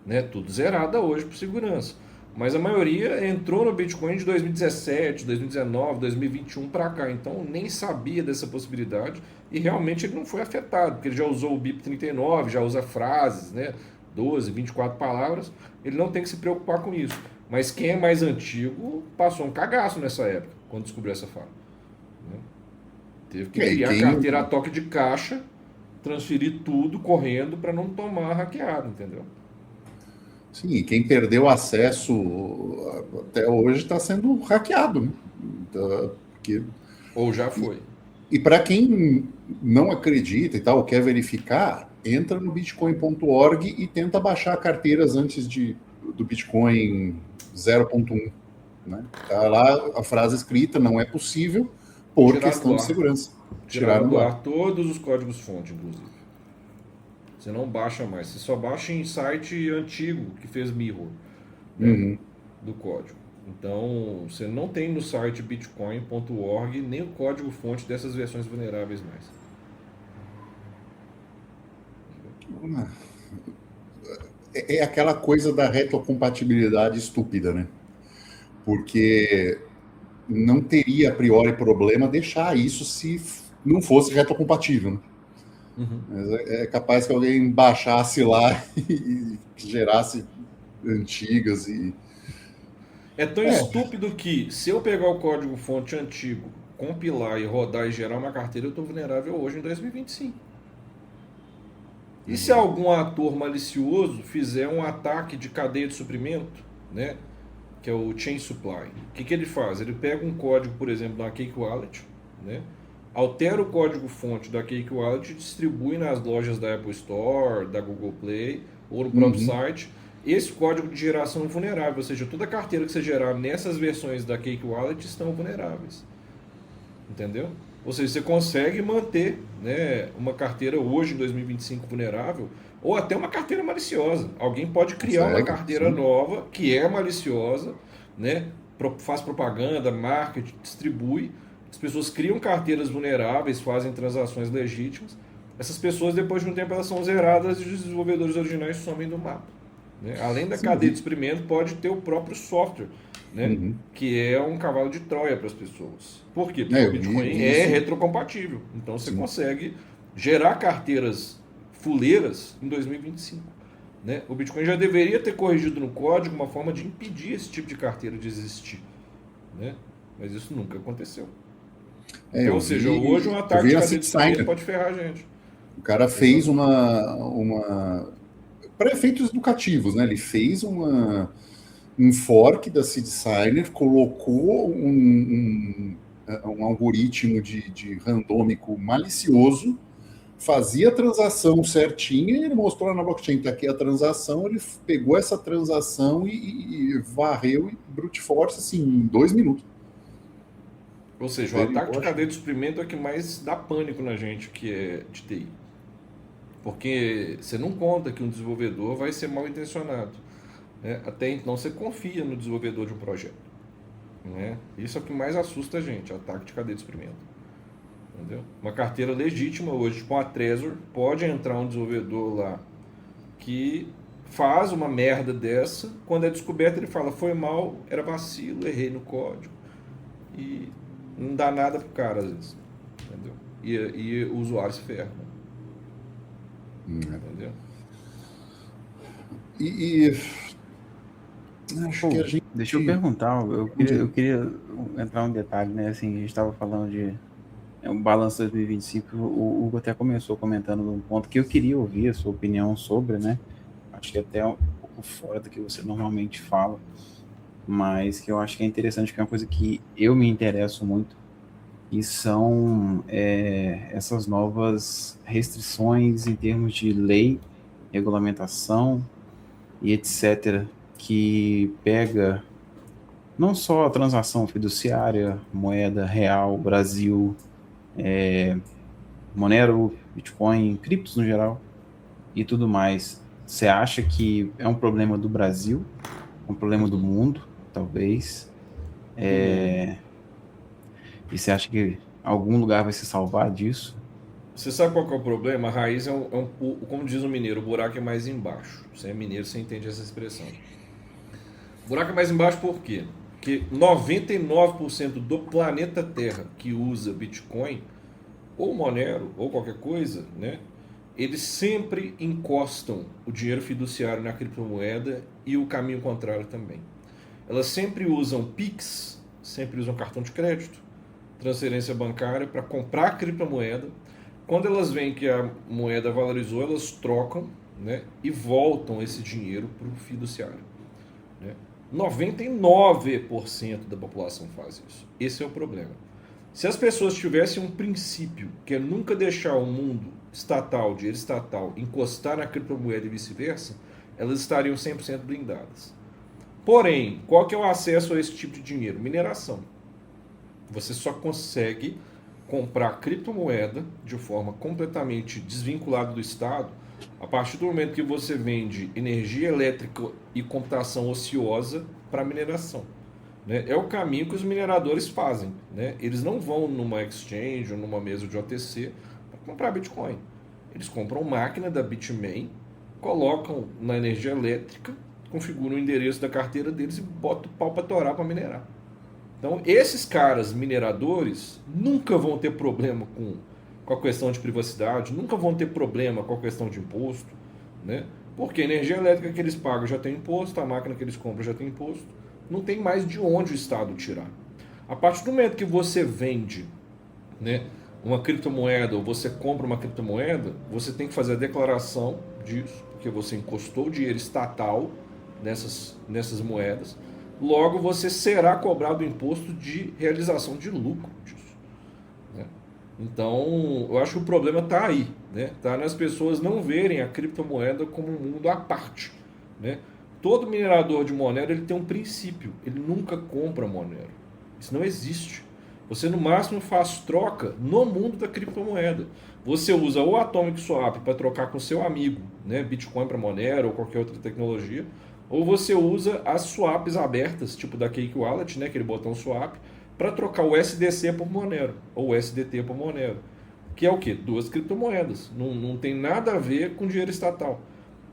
né? Tudo zerada hoje por segurança. Mas a maioria entrou no Bitcoin de 2017, 2019, 2021 para cá. Então nem sabia dessa possibilidade e realmente ele não foi afetado, porque ele já usou o BIP39, já usa frases, né? 12, 24 palavras. Ele não tem que se preocupar com isso. Mas quem é mais antigo passou um cagaço nessa época, quando descobriu essa falha, né? Teve que criar a carteira a toque de caixa, transferir tudo correndo para não tomar hackeado, entendeu? Sim, e quem perdeu acesso até hoje está sendo hackeado, né? Ou já foi. E para quem não acredita e tal, quer verificar, entra no bitcoin.org e tenta baixar carteiras antes do Bitcoin 0.1. Né? Tá lá a frase escrita: não é possível por questão de segurança. Tiraram do ar todos os códigos-fonte, inclusive. Você não baixa mais. Você só baixa em site antigo que fez mirror, né, do código. Então, você não tem no site bitcoin.org nem o código-fonte dessas versões vulneráveis mais. É aquela coisa da retrocompatibilidade estúpida, né? Porque não teria a priori problema deixar isso se não fosse retrocompatível, né? Mas é capaz que alguém baixasse lá e gerasse antigas e... É tão estúpido que, se eu pegar o código-fonte antigo, compilar e rodar e gerar uma carteira, eu estou vulnerável hoje em 2025. E se algum ator malicioso fizer um ataque de cadeia de suprimento, né, que é o chain supply, o que ele faz? Ele pega um código, por exemplo, da Cake Wallet, né, altera o código-fonte da Cake Wallet e distribui nas lojas da Apple Store, da Google Play ou no próprio site. Esse código de geração é vulnerável, ou seja, toda carteira que você gerar nessas versões da Cake Wallet estão vulneráveis. Entendeu? Ou seja, você consegue manter, né, uma carteira hoje em 2025 vulnerável, ou até uma carteira maliciosa. Alguém pode criar uma carteira nova que é maliciosa, né, faz propaganda, marketing, distribui. As pessoas criam carteiras vulneráveis, fazem transações legítimas. Essas pessoas, depois de um tempo, elas são zeradas e os desenvolvedores originais somem do mapa. né? Além da Sim. cadeia de suprimento, pode ter o próprio software, né? Uhum. Que é um cavalo de Troia para as pessoas. Por quê? Porque É, o eu vi Bitcoin isso. é retrocompatível. Então você Sim. consegue gerar carteiras fuleiras em 2025. Né? O Bitcoin já deveria ter corrigido no código uma forma de impedir esse tipo de carteira de existir. Né? Mas isso nunca aconteceu. Então, ou seja, hoje um Eu ataque vi de na cadeia de suprimento SeedSigner. pode ferrar a gente. O cara fez para efeitos educativos, né? Ele fez um fork da SeedSigner, colocou um algoritmo de randômico malicioso, fazia a transação certinha e ele mostrou lá na blockchain, está aqui a transação, ele pegou essa transação e varreu e brute force assim, em 2 minutos. Ou seja, o ataque de cadeia de suprimento é o que mais dá pânico na gente que é de TI. Porque você não conta que um desenvolvedor vai ser mal intencionado. Né? Até então você confia no desenvolvedor de um projeto. Né? Isso é o que mais assusta a gente, ataque de cadeia de suprimento. Entendeu? Uma carteira legítima hoje, tipo uma Trezor, pode entrar um desenvolvedor lá que faz uma merda dessa, quando é descoberto ele fala, foi mal, era vacilo, errei no código. E não dá nada pro cara às vezes. Entendeu? E o usuário se ferra. Entendeu? Acho que a gente... Deixa eu perguntar, eu queria entrar um detalhe, né? Assim, a gente estava falando de um balanço 2025, o Hugo até começou comentando um ponto que eu queria ouvir a sua opinião sobre, né? Acho que até um pouco fora do que você normalmente fala, mas que eu acho que é interessante, que é uma coisa que eu me interesso muito, e são essas novas restrições em termos de lei, regulamentação e etc., que pega não só a transação fiduciária, moeda real, Brasil, Monero, Bitcoin, criptos no geral e tudo mais. Você acha que é um problema do Brasil, um problema do mundo, talvez? E você acha que algum lugar vai se salvar disso? Você sabe qual que é o problema? A raiz como diz o mineiro, o buraco é mais embaixo. Você é mineiro, você entende essa expressão. O buraco é mais embaixo por quê? Porque 99% do planeta Terra que usa Bitcoin, ou Monero, ou qualquer coisa, né? Eles sempre encostam o dinheiro fiduciário na criptomoeda e o caminho contrário também. Elas sempre usam Pix, sempre usam cartão de crédito, transferência bancária para comprar a criptomoeda. Quando elas veem que a moeda valorizou, elas trocam, né, e voltam esse dinheiro para o fiduciário. Né? 99% da população faz isso. Esse é o problema. Se as pessoas tivessem um princípio, que é nunca deixar o mundo estatal, dinheiro estatal, encostar na criptomoeda e vice-versa, elas estariam 100% blindadas. Porém, qual que é o acesso a esse tipo de dinheiro? Mineração. Você só consegue comprar criptomoeda de forma completamente desvinculada do Estado a partir do momento que você vende energia elétrica e computação ociosa para mineração. Né? É o caminho que os mineradores fazem. Né? Eles não vão numa exchange ou numa mesa de OTC para comprar Bitcoin. Eles compram máquina da Bitmain, colocam na energia elétrica, configuram o endereço da carteira deles e botam o pau para torar para minerar. Então, esses caras mineradores nunca vão ter problema com a questão de privacidade, nunca vão ter problema com a questão de imposto, né? Porque a energia elétrica que eles pagam já tem imposto, a máquina que eles compram já tem imposto, não tem mais de onde o Estado tirar. A partir do momento que você vende, né, uma criptomoeda ou você compra uma criptomoeda, você tem que fazer a declaração disso, porque você encostou o dinheiro estatal nessas moedas. Logo, você será cobrado o imposto de realização de lucro disso. Né? Então, eu acho que o problema está aí. Né? Tá nas pessoas não verem a criptomoeda como um mundo à parte. Né? Todo minerador de Monero ele tem um princípio. Ele nunca compra Monero. Isso não existe. Você, no máximo, faz troca no mundo da criptomoeda. Você usa o Atomic Swap para trocar com seu amigo, né? Bitcoin para Monero ou qualquer outra tecnologia. Ou você usa as swaps abertas, tipo da Cake Wallet, né, aquele botão swap, para trocar o SDC por Monero, ou o SDT por Monero. Que é o quê? 2 criptomoedas. Não tem nada a ver com dinheiro estatal.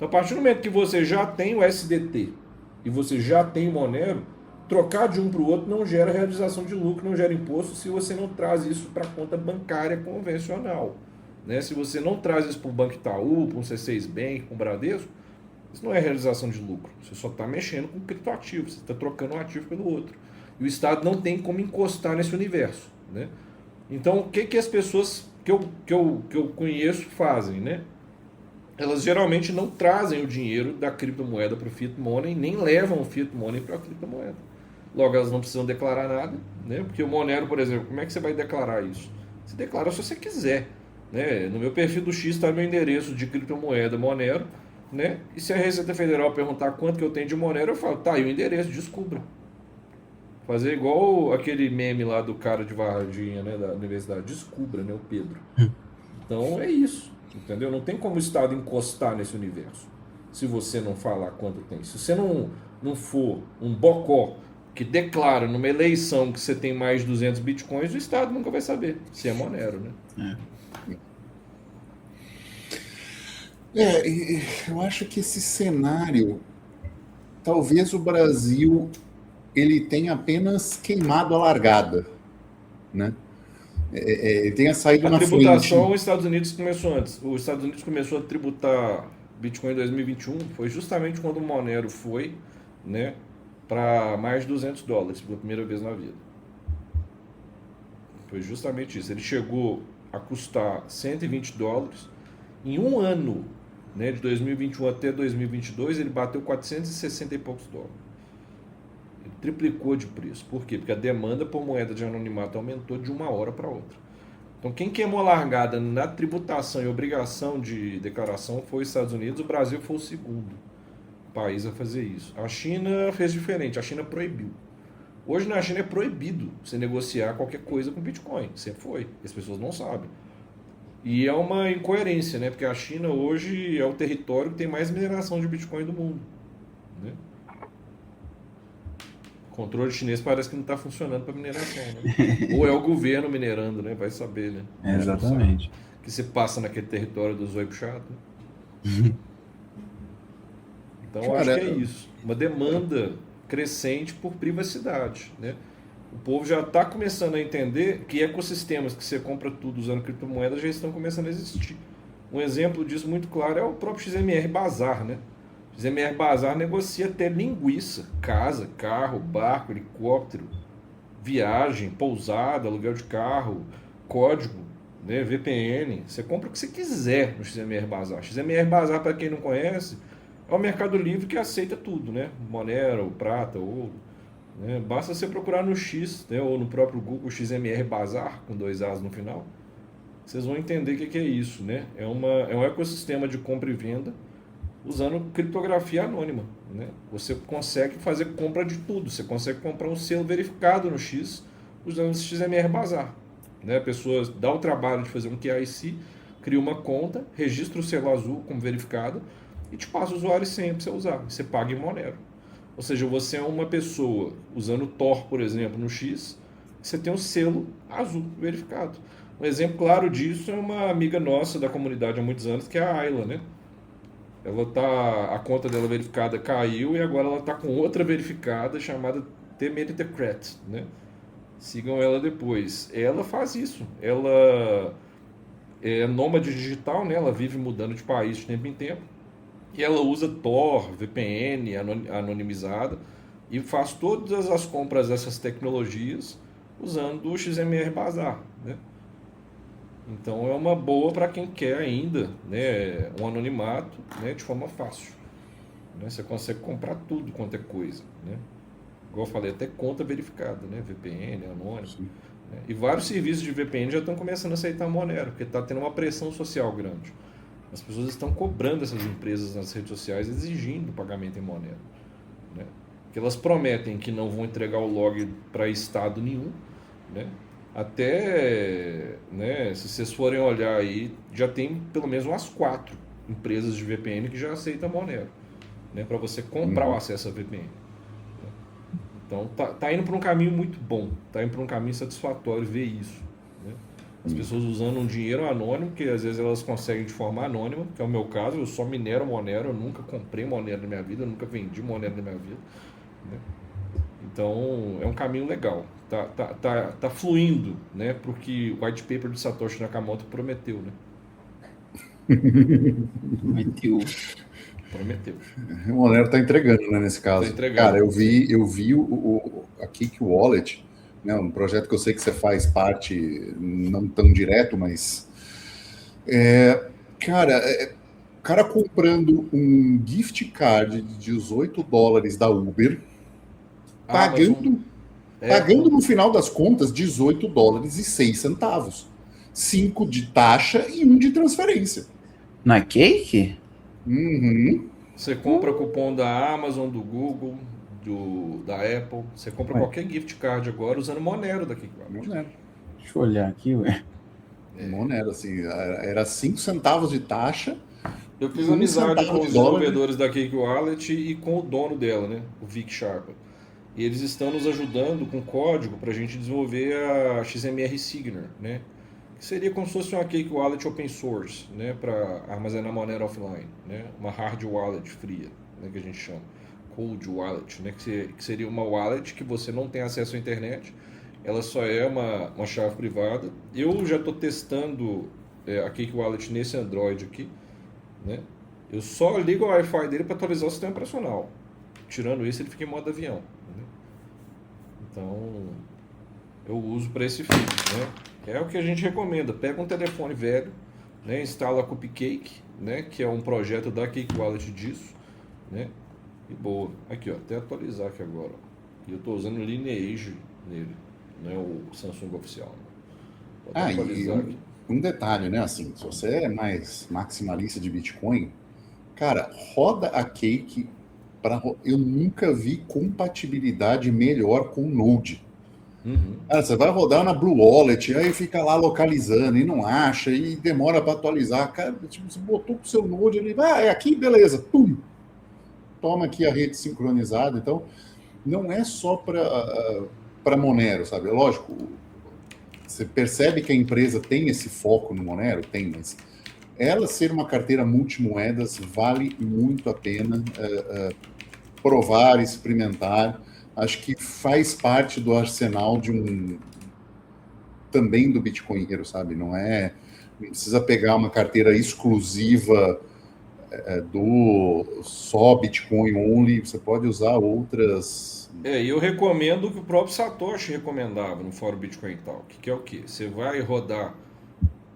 Então, a partir do momento que você já tem o SDT e você já tem o Monero, trocar de um para o outro não gera realização de lucro, não gera imposto se você não traz isso para a conta bancária convencional. Né? Se você não traz isso para o Banco Itaú, para um C6 Bank, para um Bradesco, isso não é realização de lucro. Você só está mexendo com criptoativo, você está trocando um ativo pelo outro. E o Estado não tem como encostar nesse universo. Né? Então, o que as pessoas que eu conheço fazem? Né? Elas geralmente não trazem o dinheiro da criptomoeda para o fiat money, nem levam o fiat money para a criptomoeda. Logo, elas não precisam declarar nada, né? Porque o Monero, por exemplo, como é que você vai declarar isso? Você declara se você quiser. Né? No meu perfil do X está meu endereço de criptomoeda Monero, né? E se a Receita Federal perguntar quanto que eu tenho de Monero, eu falo, tá aí o endereço, descubra. Fazer igual aquele meme lá do cara de Varginha, né, da universidade, descubra, né, o Pedro. Então é isso, entendeu? Não tem como o Estado encostar nesse universo, se você não falar quanto tem. Se você não for um bocó que declara numa eleição que você tem mais de 200 bitcoins, o Estado nunca vai saber se é Monero, né? Eu acho que esse cenário, talvez o Brasil ele tenha apenas queimado a largada, né? Ele tenha saído na frente. A tributação, os Estados Unidos começou antes. Os Estados Unidos começou a tributar Bitcoin em 2021, foi justamente quando o Monero foi, né, para mais de $200 pela primeira vez na vida. Foi justamente isso. Ele chegou a custar $120. Em um ano, né, de 2021 até 2022, ele bateu 460 e poucos dólares. Ele triplicou de preço. Por quê? Porque a demanda por moeda de anonimato aumentou de uma hora para outra. Então, quem queimou a largada na tributação e obrigação de declaração foi os Estados Unidos. O Brasil foi o segundo país a fazer isso. A China fez diferente. A China proibiu. Hoje na China é proibido você negociar qualquer coisa com Bitcoin. Sempre foi. As pessoas não sabem. E é uma incoerência, né? Porque a China hoje é o território que tem mais mineração de Bitcoin do mundo. Né? O controle chinês parece que não está funcionando para mineração, né? Ou é o governo minerando, né? Vai saber, né? Exatamente. Que se passa naquele território do zóio puxado. Né? Então, eu acho que é isso. Uma demanda crescente por privacidade, né? O povo já está começando a entender que ecossistemas que você compra tudo usando criptomoedas já estão começando a existir. Um exemplo disso muito claro é o próprio XMR Bazar, né? XMR Bazar negocia até linguiça, casa, carro, barco, helicóptero, viagem, pousada, aluguel de carro, código, né, VPN. Você compra o que você quiser no XMR Bazar. XMR Bazar, para quem não conhece, é o Mercado Livre que aceita tudo, né? Monero, prata, ouro. Né? Basta você procurar no X, né, ou no próprio Google XMR Bazar, com 2 As no final. Vocês vão entender o que é isso, né? É um ecossistema de compra e venda usando criptografia anônima, né? Você consegue fazer compra de tudo. Você consegue comprar um selo verificado no X usando o XMR Bazar, né? A pessoa dá o trabalho de fazer um KYC, cria uma conta, registra o selo azul como verificado e te passa o usuário e senha para você usar. Você paga em Monero. Ou seja, você é uma pessoa usando Tor, por exemplo, no X, você tem um selo azul verificado. Um exemplo claro disso é uma amiga nossa da comunidade há muitos anos, que é a Ayla, né? A conta dela verificada caiu e agora ela está com outra verificada chamada Temeritocrat, né? Sigam ela depois. Ela faz isso. Ela é nômade digital, né? Ela vive mudando de país de tempo em tempo. E ela usa Tor, VPN anonimizada e faz todas as compras dessas tecnologias usando o XMR Bazar, né? Então é uma boa para quem quer ainda, né, um anonimato, né, de forma fácil. Né? Você consegue comprar tudo quanto é coisa. Né? Igual eu falei, até conta verificada, né? VPN, anônimo. Né? E vários serviços de VPN já estão começando a aceitar Monero, porque está tendo uma pressão social grande. As pessoas estão cobrando essas empresas nas redes sociais, exigindo pagamento em Monero. Né? Porque elas prometem que não vão entregar o log para estado nenhum, né? Até, né, se vocês forem olhar aí, já tem pelo menos umas 4 empresas de VPN que já aceitam Monero, né, para você comprar o acesso a VPN. Então tá indo para um caminho muito bom, tá indo para um caminho satisfatório ver isso. Né? As pessoas usando um dinheiro anônimo, que às vezes elas conseguem de forma anônima, que é o meu caso, eu só minero Monero, eu nunca comprei Monero na minha vida, eu nunca vendi Monero na minha vida, né? Então é um caminho legal, tá fluindo, né, porque o white paper de Satoshi Nakamoto prometeu, né? Prometeu. O Monero está entregando, né, nesse caso. Tá entregando. Cara, eu vi a Cake Wallet, né, um projeto que eu sei que você faz parte, não tão direto, mas... o cara comprando um gift card de 18 dólares da Uber, pagando no final das contas 18 dólares e 6 centavos. 5 de taxa e 1 de transferência. Na Cake? Uhum. Você compra cupom da Amazon, do Google, da Apple. Você compra qualquer gift card agora usando Monero daqui. Monero. Deixa eu olhar aqui, ué. Monero, assim, era 5 centavos de taxa. Eu fiz amizade com os desenvolvedores da Cake Wallet e com o dono dela, né? O Vic Sharpa. E eles estão nos ajudando com código para a gente desenvolver a XMR Signer, né? Que seria como se fosse uma Cake Wallet open source, né? Para armazenar Monero offline, né? Uma hard wallet fria, né? Que a gente chama. Cold wallet, né? Que seria uma wallet que você não tem acesso à internet. Ela só é uma chave privada. Eu já estou testando a Cake Wallet nesse Android aqui, né? Eu só ligo o Wi-Fi dele para atualizar o sistema operacional. Tirando isso, ele fica em modo avião, né? Então, eu uso para esse fim, né? É o que a gente recomenda. Pega um telefone velho, né? Instala a Cupcake, né? Que é um projeto da Cake Wallet disso, né? E boa. Aqui, ó, até atualizar aqui agora. E eu estou usando o Lineage nele, né? O Samsung oficial. Vou até atualizar aqui. Um detalhe, né? Assim, se você é mais maximalista de Bitcoin, cara, roda a Cake eu nunca vi compatibilidade melhor com o Node. Cara, você vai rodar na Blue Wallet, aí fica lá localizando e não acha, e demora para atualizar. Cara, tipo, você botou pro seu Node, ele vai, é aqui, beleza, pum! Toma aqui a rede sincronizada. Então, não é só para Monero, sabe? É lógico, você percebe que a empresa tem esse foco no Monero? Tem, mas ela ser uma carteira multimoedas vale muito a pena provar, experimentar. Acho que faz parte do arsenal também do bitcoinheiro, sabe? Não precisa pegar uma carteira exclusiva do só Bitcoin only, você pode usar outras. Eu recomendo o que o próprio Satoshi recomendava no fórum Bitcoin Talk, que é o quê? Você vai rodar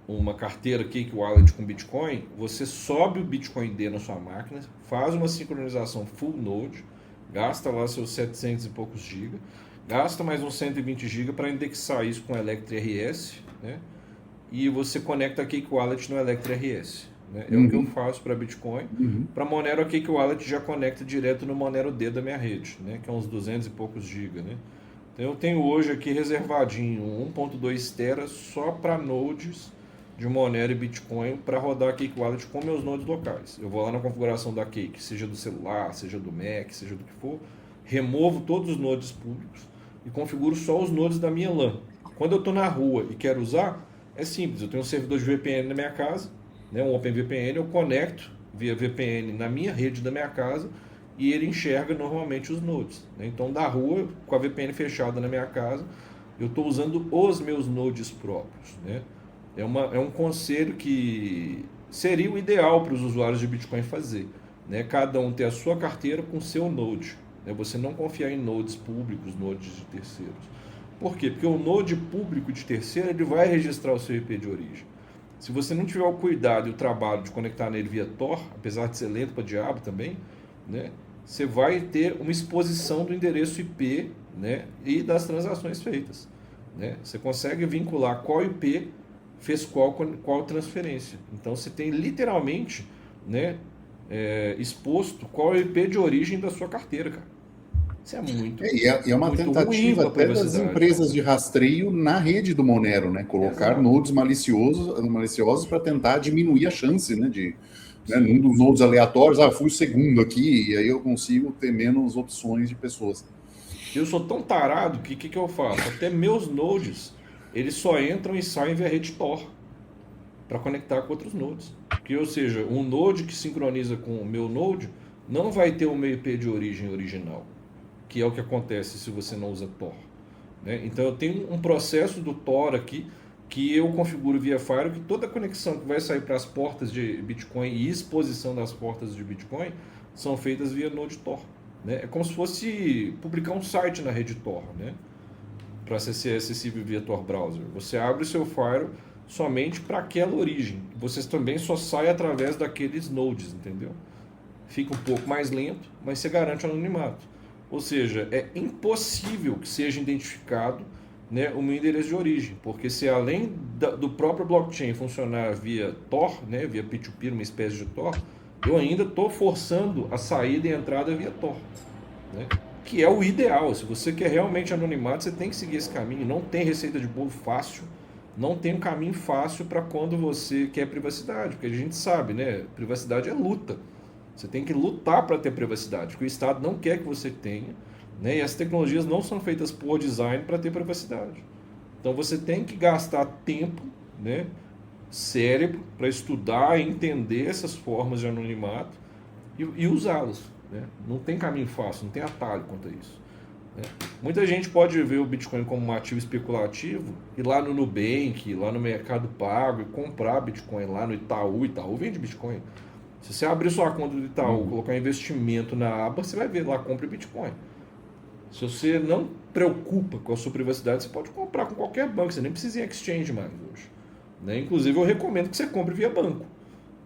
uma carteira Cake Wallet com Bitcoin, você sobe o Bitcoin D na sua máquina, faz uma sincronização full node, gasta lá seus 700 e poucos GB, gasta mais uns 120 GB para indexar isso com o Electre RS, né? E você conecta a Cake Wallet no Electre RS. Né? É o que eu faço para Bitcoin. Para Monero, a Cake Wallet já conecta direto no Monero D da minha rede, né? Que é uns 200 e poucos GB. Né? Então eu tenho hoje aqui reservadinho 1.2 tera só para nodes de Monero e Bitcoin para rodar a Cake Wallet com meus nodes locais. Eu vou lá na configuração da Cake, seja do celular, seja do Mac, seja do que for, removo todos os nodes públicos e configuro só os nodes da minha LAN. Quando eu estou na rua e quero usar, é simples, eu tenho um servidor de VPN na minha casa, né, um OpenVPN, eu conecto via VPN na minha rede da minha casa e ele enxerga normalmente os nodes. Né? Então, da rua, com a VPN fechada na minha casa, eu estou usando os meus nodes próprios. Né? É um conselho que seria o ideal para os usuários de Bitcoin fazer. Né? Cada um ter a sua carteira com seu node. Né? Você não confiar em nodes públicos, nodes de terceiros. Por quê? Porque o node público de terceiro ele vai registrar o seu IP de origem. Se você não tiver o cuidado e o trabalho de conectar nele via Tor, apesar de ser lento para diabo também, né, você vai ter uma exposição do endereço IP, né, e das transações feitas. Né? Você consegue vincular qual IP fez qual transferência. Então você tem literalmente, né, exposto qual é o IP de origem da sua carteira, cara. Isso é muito. É uma tentativa até das empresas de rastreio na rede do Monero, né? Colocar nodes maliciosos para tentar diminuir a chance, né? Num dos nodes aleatórios, fui o segundo aqui, e aí eu consigo ter menos opções de pessoas. Eu sou tão tarado que o que eu faço? Até meus nodes eles só entram e saem via rede Tor para conectar com outros nodes. Que, ou seja, um node que sincroniza com o meu node não vai ter uma IP de origem original, que é o que acontece se você não usa Tor. Né? Então eu tenho um processo do Tor aqui que eu configuro via Firewall, que toda conexão que vai sair para as portas de Bitcoin e exposição das portas de Bitcoin são feitas via node Tor. Né? É como se fosse publicar um site na rede Tor, né? Para ser acessível via Tor Browser. Você abre o seu Firewall somente para aquela origem. Você também só sai através daqueles nodes, entendeu? Fica um pouco mais lento, mas você garante o anonimato. Ou seja, é impossível que seja identificado, né, o meu endereço de origem, porque se além do próprio blockchain funcionar via Tor, né, via P2P, uma espécie de Tor, eu ainda estou forçando a saída e a entrada via Tor, né, que é o ideal. Se você quer realmente anonimato, você tem que seguir esse caminho. Não tem receita de bolo fácil, não tem um caminho fácil para quando você quer privacidade, porque a gente sabe, né, privacidade é luta. Você tem que lutar para ter privacidade, porque o Estado não quer que você tenha, né? E as tecnologias não são feitas por design para ter privacidade. Então você tem que gastar tempo, né, cérebro, para estudar e entender essas formas de anonimato e usá-las. Né? Não tem caminho fácil, não tem atalho quanto a isso. Né? Muita gente pode ver o Bitcoin como um ativo especulativo, ir lá no Nubank, lá no Mercado Pago e comprar Bitcoin lá no Itaú. Itaú vende Bitcoin. Se você abrir sua conta do Itaú, colocar investimento na aba, você vai ver lá, compre Bitcoin. Se você não preocupa com a sua privacidade, você pode comprar com qualquer banco, você nem precisa ir em exchange mais hoje. Né? Inclusive, eu recomendo que você compre via banco.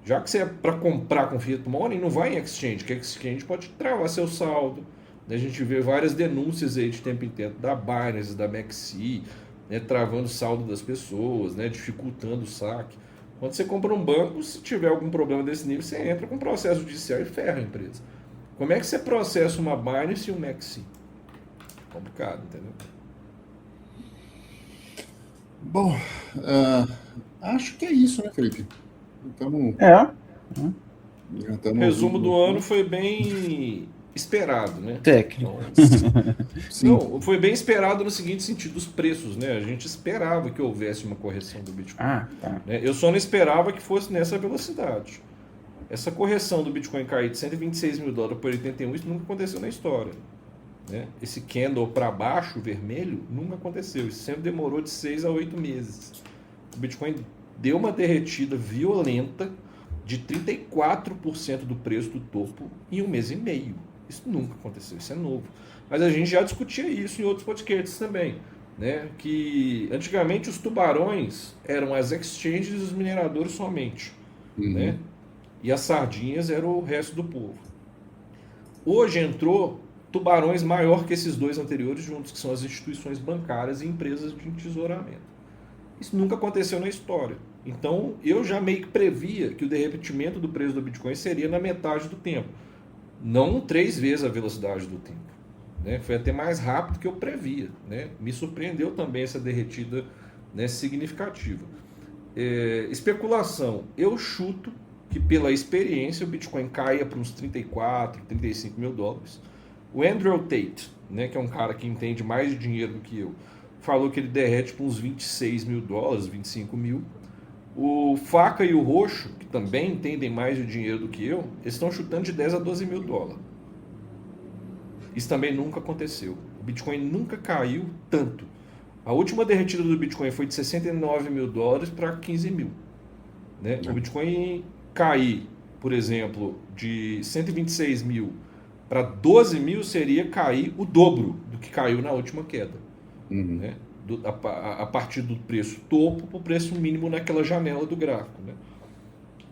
Já que você é para comprar com fiat money, não vai em exchange, que exchange pode travar seu saldo. Né? A gente vê várias denúncias aí de tempo em tempo da Binance, da Maxi, né? Travando o saldo das pessoas, né? Dificultando o saque. Quando você compra um banco, se tiver algum problema desse nível, você entra com processo judicial e ferra a empresa. Como é que você processa uma Binance e um Maxi? Complicado, entendeu? Bom, acho que é isso, né, Felipe? Estamos. O resumo do ano foi bem esperado, né? Técnico. Então, não, foi bem esperado no seguinte sentido, os preços, né? A gente esperava que houvesse uma correção do Bitcoin. Tá. Né? Eu só não esperava que fosse nessa velocidade. Essa correção do Bitcoin cair de 126 mil dólares por 81, isso nunca aconteceu na história. Né? Esse candle para baixo, vermelho, nunca aconteceu. Isso sempre demorou de 6 a 8 meses. O Bitcoin deu uma derretida violenta de 34% do preço do topo em 1 mês e meio. Isso nunca aconteceu, isso é novo. Mas a gente já discutia isso em outros podcasts também. Né? Que antigamente os tubarões eram as exchanges e os mineradores somente. Né? E as sardinhas eram o resto do povo. Hoje entrou tubarões maior que esses dois anteriores juntos, que são as instituições bancárias e empresas de entesouramento. Isso nunca aconteceu na história. Então, eu já meio que previa que o derretimento do preço do Bitcoin seria na metade do tempo. Não 3 vezes a velocidade do tempo. Né? Foi até mais rápido que eu previa. Né? Me surpreendeu também essa derretida, né, significativa. Especulação. Eu chuto que pela experiência o Bitcoin caia para uns 34, 35 mil dólares. O Andrew Tate, né, que é um cara que entende mais de dinheiro do que eu, falou que ele derrete para uns 26 mil dólares, 25 mil. O Faca e o Roxo, que também entendem mais de dinheiro do que eu, eles estão chutando de 10 a 12 mil dólares. Isso também nunca aconteceu. O Bitcoin nunca caiu tanto. A última derretida do Bitcoin foi de 69 mil dólares para 15 mil. Né? O Bitcoin cair, por exemplo, de 126 mil para 12 mil seria cair o dobro do que caiu na última queda. Né? A partir do preço topo para o preço mínimo naquela janela do gráfico. Né?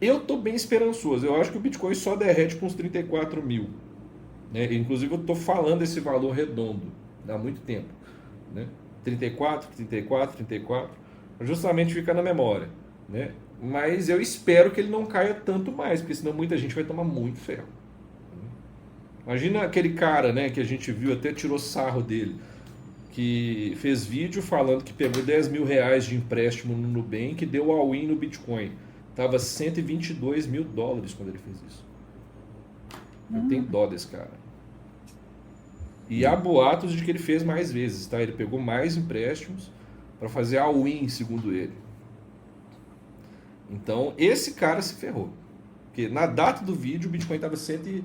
Eu estou bem esperançoso. Eu acho que o Bitcoin só derrete com uns 34 mil. Né? Inclusive eu estou falando esse valor redondo há muito tempo. Né? 34, 34, 34. Justamente fica na memória. Né? Mas eu espero que ele não caia tanto mais, porque senão muita gente vai tomar muito ferro. Imagina aquele cara, né, que a gente viu, até tirou sarro dele, que fez vídeo falando que pegou 10 mil reais de empréstimo no Nubank e deu all-in no Bitcoin. Tava 122 mil dólares quando ele fez isso. Eu tenho dó desse cara. E há boatos de que ele fez mais vezes, tá? Ele pegou mais empréstimos, para fazer all-in, segundo ele. Então, esse cara se ferrou. Porque na data do vídeo, o Bitcoin estava $118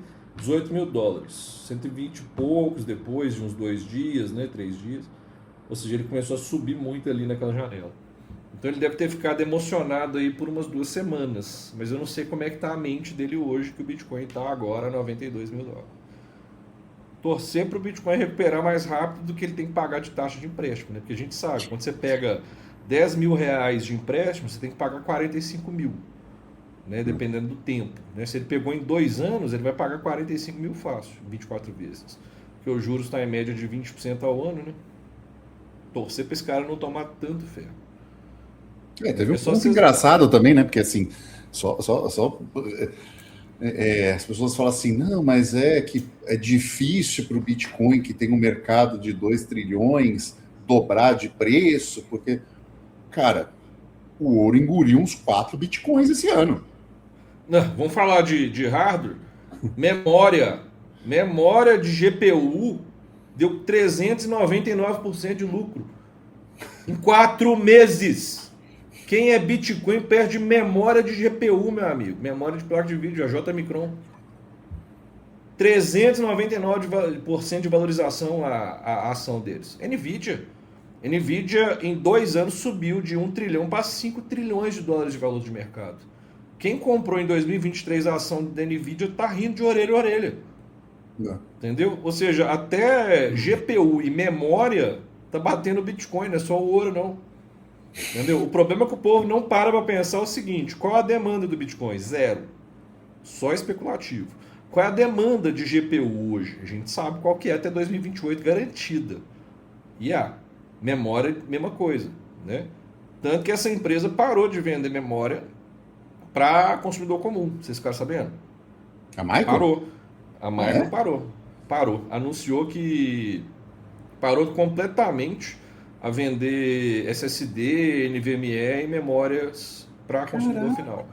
mil. 120 e poucos depois de uns 2 dias, né, 3 dias. Ou seja, ele começou a subir muito ali naquela janela. Então ele deve ter ficado emocionado aí por umas 2 semanas. Mas eu não sei como é que está a mente dele hoje, que o Bitcoin está agora a $92 mil. Torcer para o Bitcoin recuperar mais rápido do que ele tem que pagar de taxa de empréstimo, né? Porque a gente sabe, quando você pega R$10 mil de empréstimo, você tem que pagar 45 mil, né? Dependendo do tempo, né? Se ele pegou em 2 anos, ele vai pagar 45 mil fácil, 24 vezes. Porque os juros estão em média de 20% ao ano, né? Torcer para esse cara não tomar tanto ferro. Teve um ponto engraçado também, né? Porque assim, as pessoas falam assim, não, mas é que é difícil para o Bitcoin, que tem um mercado de 2 trilhões, dobrar de preço, porque, cara, o ouro engoliu uns 4 Bitcoins esse ano. Não, vamos falar de hardware. Memória de GPU deu 399% de lucro em 4 meses. Quem é Bitcoin perde memória de GPU, meu amigo. Memória de placa de vídeo, a J-Micron. 399% de valorização a ação deles. Nvidia em 2 anos subiu de 1 trilhão para 5 trilhões de dólares de valor de mercado. Quem comprou em 2023 a ação da Nvidia está rindo de orelha a orelha. Não. Entendeu? Ou seja, até GPU e memória tá batendo Bitcoin, não é só o ouro não. Entendeu? O problema é que o povo não para pensar o seguinte: qual a demanda do Bitcoin? 0. Só especulativo. Qual é a demanda de GPU hoje? A gente sabe qual que é até 2028 garantida. E a memória, mesma coisa, né? Tanto que essa empresa parou de vender memória para consumidor comum. Vocês ficaram sabendo? A Micron? Parou. A Micron parou. Anunciou que parou completamente a vender SSD, NVMe e memórias para consumidor final.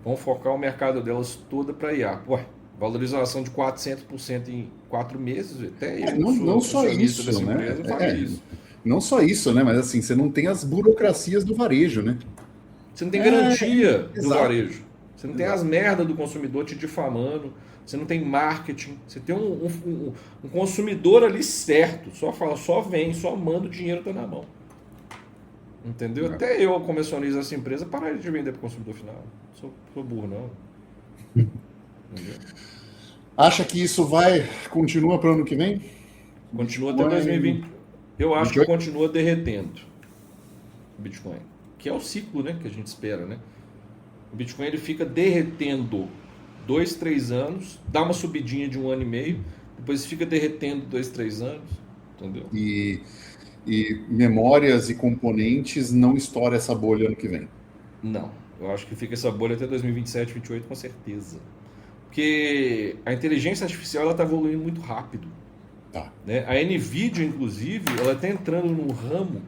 Vão focar o mercado delas toda para IA. Ué, valorização de 400% em 4 meses, até eu não só isso, né? Isso. Não só isso, né? Mas assim, você não tem as burocracias do varejo, né? Você não tem garantia do varejo. Você não tem as merdas do consumidor te difamando. Você não tem marketing. Você tem um consumidor ali certo. Só fala, só vem, só manda, o dinheiro tá na mão. Entendeu? Até eu, como acionista dessa empresa, pararia de vender para o consumidor final. Sou burro, não. Entendeu? Acha que isso continua para o ano que vem? Continua até 2020. Eu acho que continua derretendo o Bitcoin. Que é o ciclo, né, que a gente espera, né? O Bitcoin ele fica derretendo 2, 3 anos, dá uma subidinha de 1 ano e meio, depois fica derretendo 2, 3 anos, entendeu? E memórias e componentes não estoura essa bolha ano que vem? Não, eu acho que fica essa bolha até 2027, 2028 com certeza. Porque a inteligência artificial está evoluindo muito rápido. Tá. Né? A Nvidia, inclusive, ela está entrando num ramo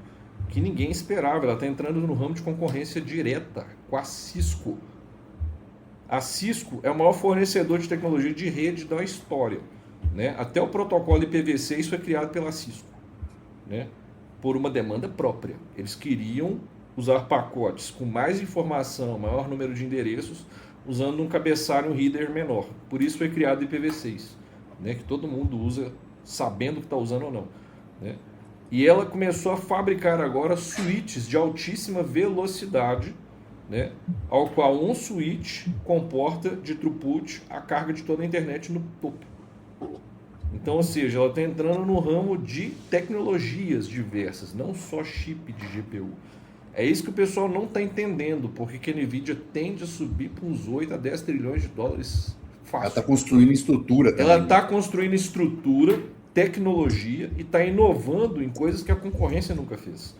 que ninguém esperava, ela está entrando no ramo de concorrência direta com a Cisco. A Cisco é o maior fornecedor de tecnologia de rede da história. Né? Até o protocolo IPv6 foi criado pela Cisco, né? Por uma demanda própria. Eles queriam usar pacotes com mais informação, maior número de endereços, usando um cabeçalho, um header menor. Por isso foi criado o IPv6, né? Que todo mundo usa sabendo que está usando ou não. Né? E ela começou a fabricar agora switches de altíssima velocidade, né, ao qual um switch comporta de throughput a carga de toda a internet no topo. Então, ou seja, ela está entrando no ramo de tecnologias diversas, não só chip de GPU. É isso que o pessoal não está entendendo, porque a Nvidia tende a subir para uns 8 a 10 trilhões de dólares fácil. Ela está construindo estrutura também. Ela está construindo estrutura, tecnologia e está inovando em coisas que a concorrência nunca fez.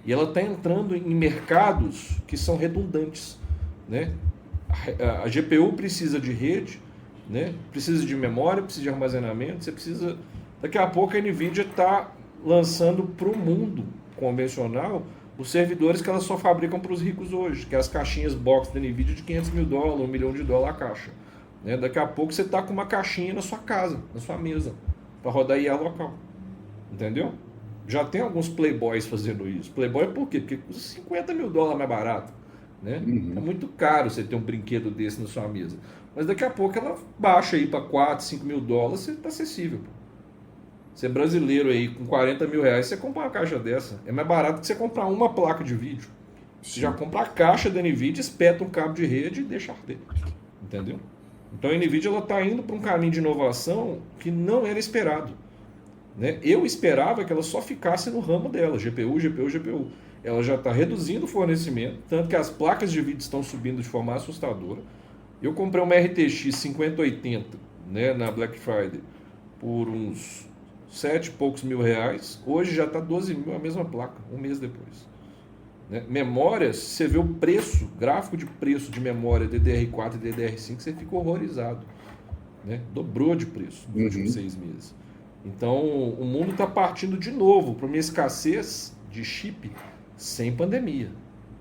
E ela está entrando em mercados que são redundantes. Né? A GPU precisa de rede, né? Precisa de memória, precisa de armazenamento, você precisa... Daqui a pouco a Nvidia está lançando para o mundo convencional os servidores que elas só fabricam para os ricos hoje, que é as caixinhas box da Nvidia de $500 mil, $1 milhão a caixa. Né? Daqui a pouco você está com uma caixinha na sua casa, na sua mesa, para rodar IA local. Entendeu? Já tem alguns playboys fazendo isso. Playboy por quê? Porque custa $50 mil mais barato. Né? É muito caro você ter um brinquedo desse na sua mesa. Mas daqui a pouco ela baixa aí para $4, $5 mil, você está acessível. Você é brasileiro aí, com $40 mil, você compra uma caixa dessa. É mais barato que você comprar uma placa de vídeo. Você já compra a caixa da NVIDIA, espeta um cabo de rede e deixa arder. Entendeu? Então a NVIDIA está indo para um caminho de inovação que não era esperado. Né? Eu esperava que ela só ficasse no ramo dela, GPU, GPU, GPU. Ela já está reduzindo o fornecimento, tanto que as placas de vídeo estão subindo de forma assustadora. Eu comprei uma RTX 5080, né, na Black Friday por uns 7 e poucos mil reais. Hoje já está 12 mil a mesma placa, um mês depois. Né? Memória, se você vê o preço, gráfico de preço de memória DDR4 e DDR5, você fica horrorizado. Né? Dobrou de preço nos últimos 6 meses. Então, o mundo está partindo de novo para uma escassez de chip sem pandemia,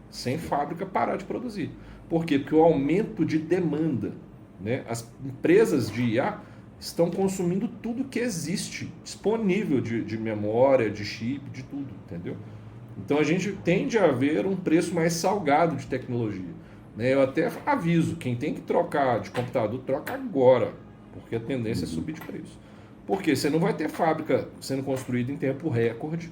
sem fábrica parar de produzir. Por quê? Porque o aumento de demanda, né? As empresas de IA estão consumindo tudo que existe disponível de memória, de chip, de tudo, entendeu? Então, a gente tende a ver um preço mais salgado de tecnologia. Né? Eu até aviso, quem tem que trocar de computador, troca agora, porque a tendência é subir de preço. Porque você não vai ter fábrica sendo construída em tempo recorde,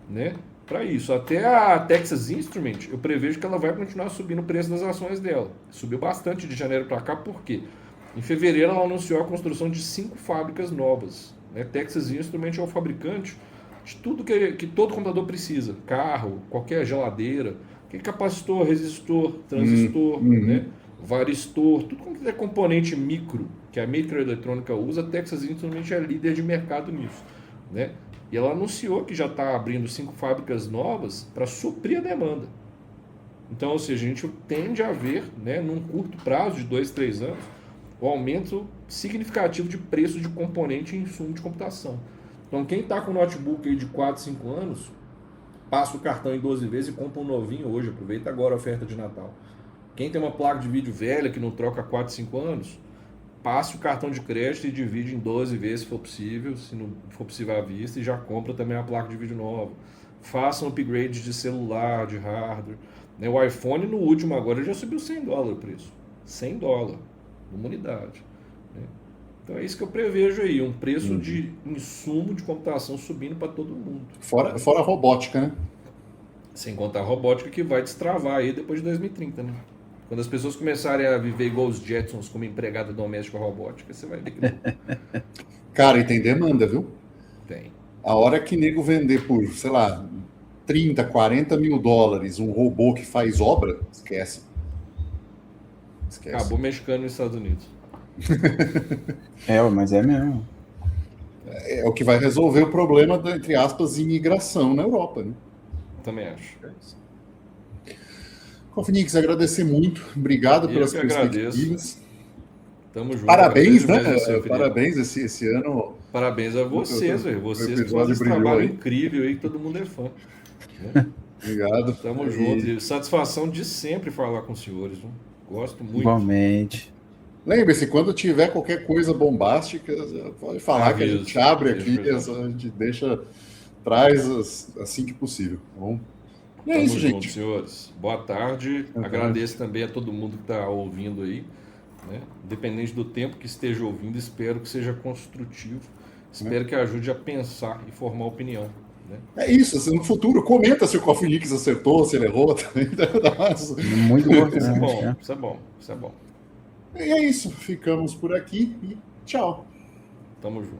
né, para isso. Até a Texas Instruments, eu prevejo que ela vai continuar subindo o preço das ações dela. Subiu bastante de janeiro para cá, por quê? Em fevereiro ela anunciou a construção de 5 fábricas novas. Né? Texas Instruments é o fabricante de tudo que todo computador precisa. Carro, qualquer geladeira, capacitor, resistor, transistor, né? Varistor, tudo que é componente micro, que a microeletrônica usa, a Texas Instruments é líder de mercado nisso. Né? E ela anunciou que já está abrindo 5 fábricas novas para suprir a demanda. Então, ou seja, a gente tende a ver, né, num curto prazo de 2, 3 anos, o aumento significativo de preço de componente e insumo de computação. Então, quem está com notebook aí de 4, 5 anos, passa o cartão em 12 vezes e compra um novinho hoje. Aproveita agora a oferta de Natal. Quem tem uma placa de vídeo velha que não troca há 4, 5 anos, passe o cartão de crédito e divide em 12 vezes se for possível, se não for possível à vista, e já compra também a placa de vídeo nova. Faça um upgrade de celular, de hardware. Né? O iPhone no último agora já subiu $100 o preço. $100, uma unidade. Né? Então é isso que eu prevejo aí, um preço de insumo de computação subindo para todo mundo. Fora a robótica, né? Sem contar a robótica que vai destravar aí depois de 2030, né? Quando as pessoas começarem a viver igual os Jetsons como empregada doméstica robótica, você vai ver que não. Cara, e tem demanda, viu? Tem. A hora que nego vender por, sei lá, 30, 40 mil dólares um robô que faz obra, esquece. Acabou mexicano nos Estados Unidos. Mas é mesmo. É o que vai resolver o problema da, entre aspas, imigração na Europa, né? Também acho. Cofinix, agradecer muito. Obrigado pelas perspectivas. Tamo junto. Parabéns, né? Parabéns esse ano. Parabéns a vocês, velho. Vocês fazem esse trabalho incrível aí, que todo mundo é fã. Né? Obrigado. Tamo junto. E satisfação de sempre falar com os senhores. Viu? Gosto muito. Igualmente. Lembre-se, quando tiver qualquer coisa bombástica, pode falar que a gente abre aqui, a gente deixa, traz assim que possível. Tá bom? E é isso, gente. Senhores. Boa tarde. Agradeço também a todo mundo que está ouvindo aí. Né? Independente do tempo que esteja ouvindo, espero que seja construtivo. Espero que ajude a pensar e formar opinião. Né? É isso. Assim, no futuro, comenta se o Cofinix acertou, se ele errou. Muito bom. Isso é bom. Isso é bom. Isso é bom. E é isso. Ficamos por aqui e tchau. Tamo junto.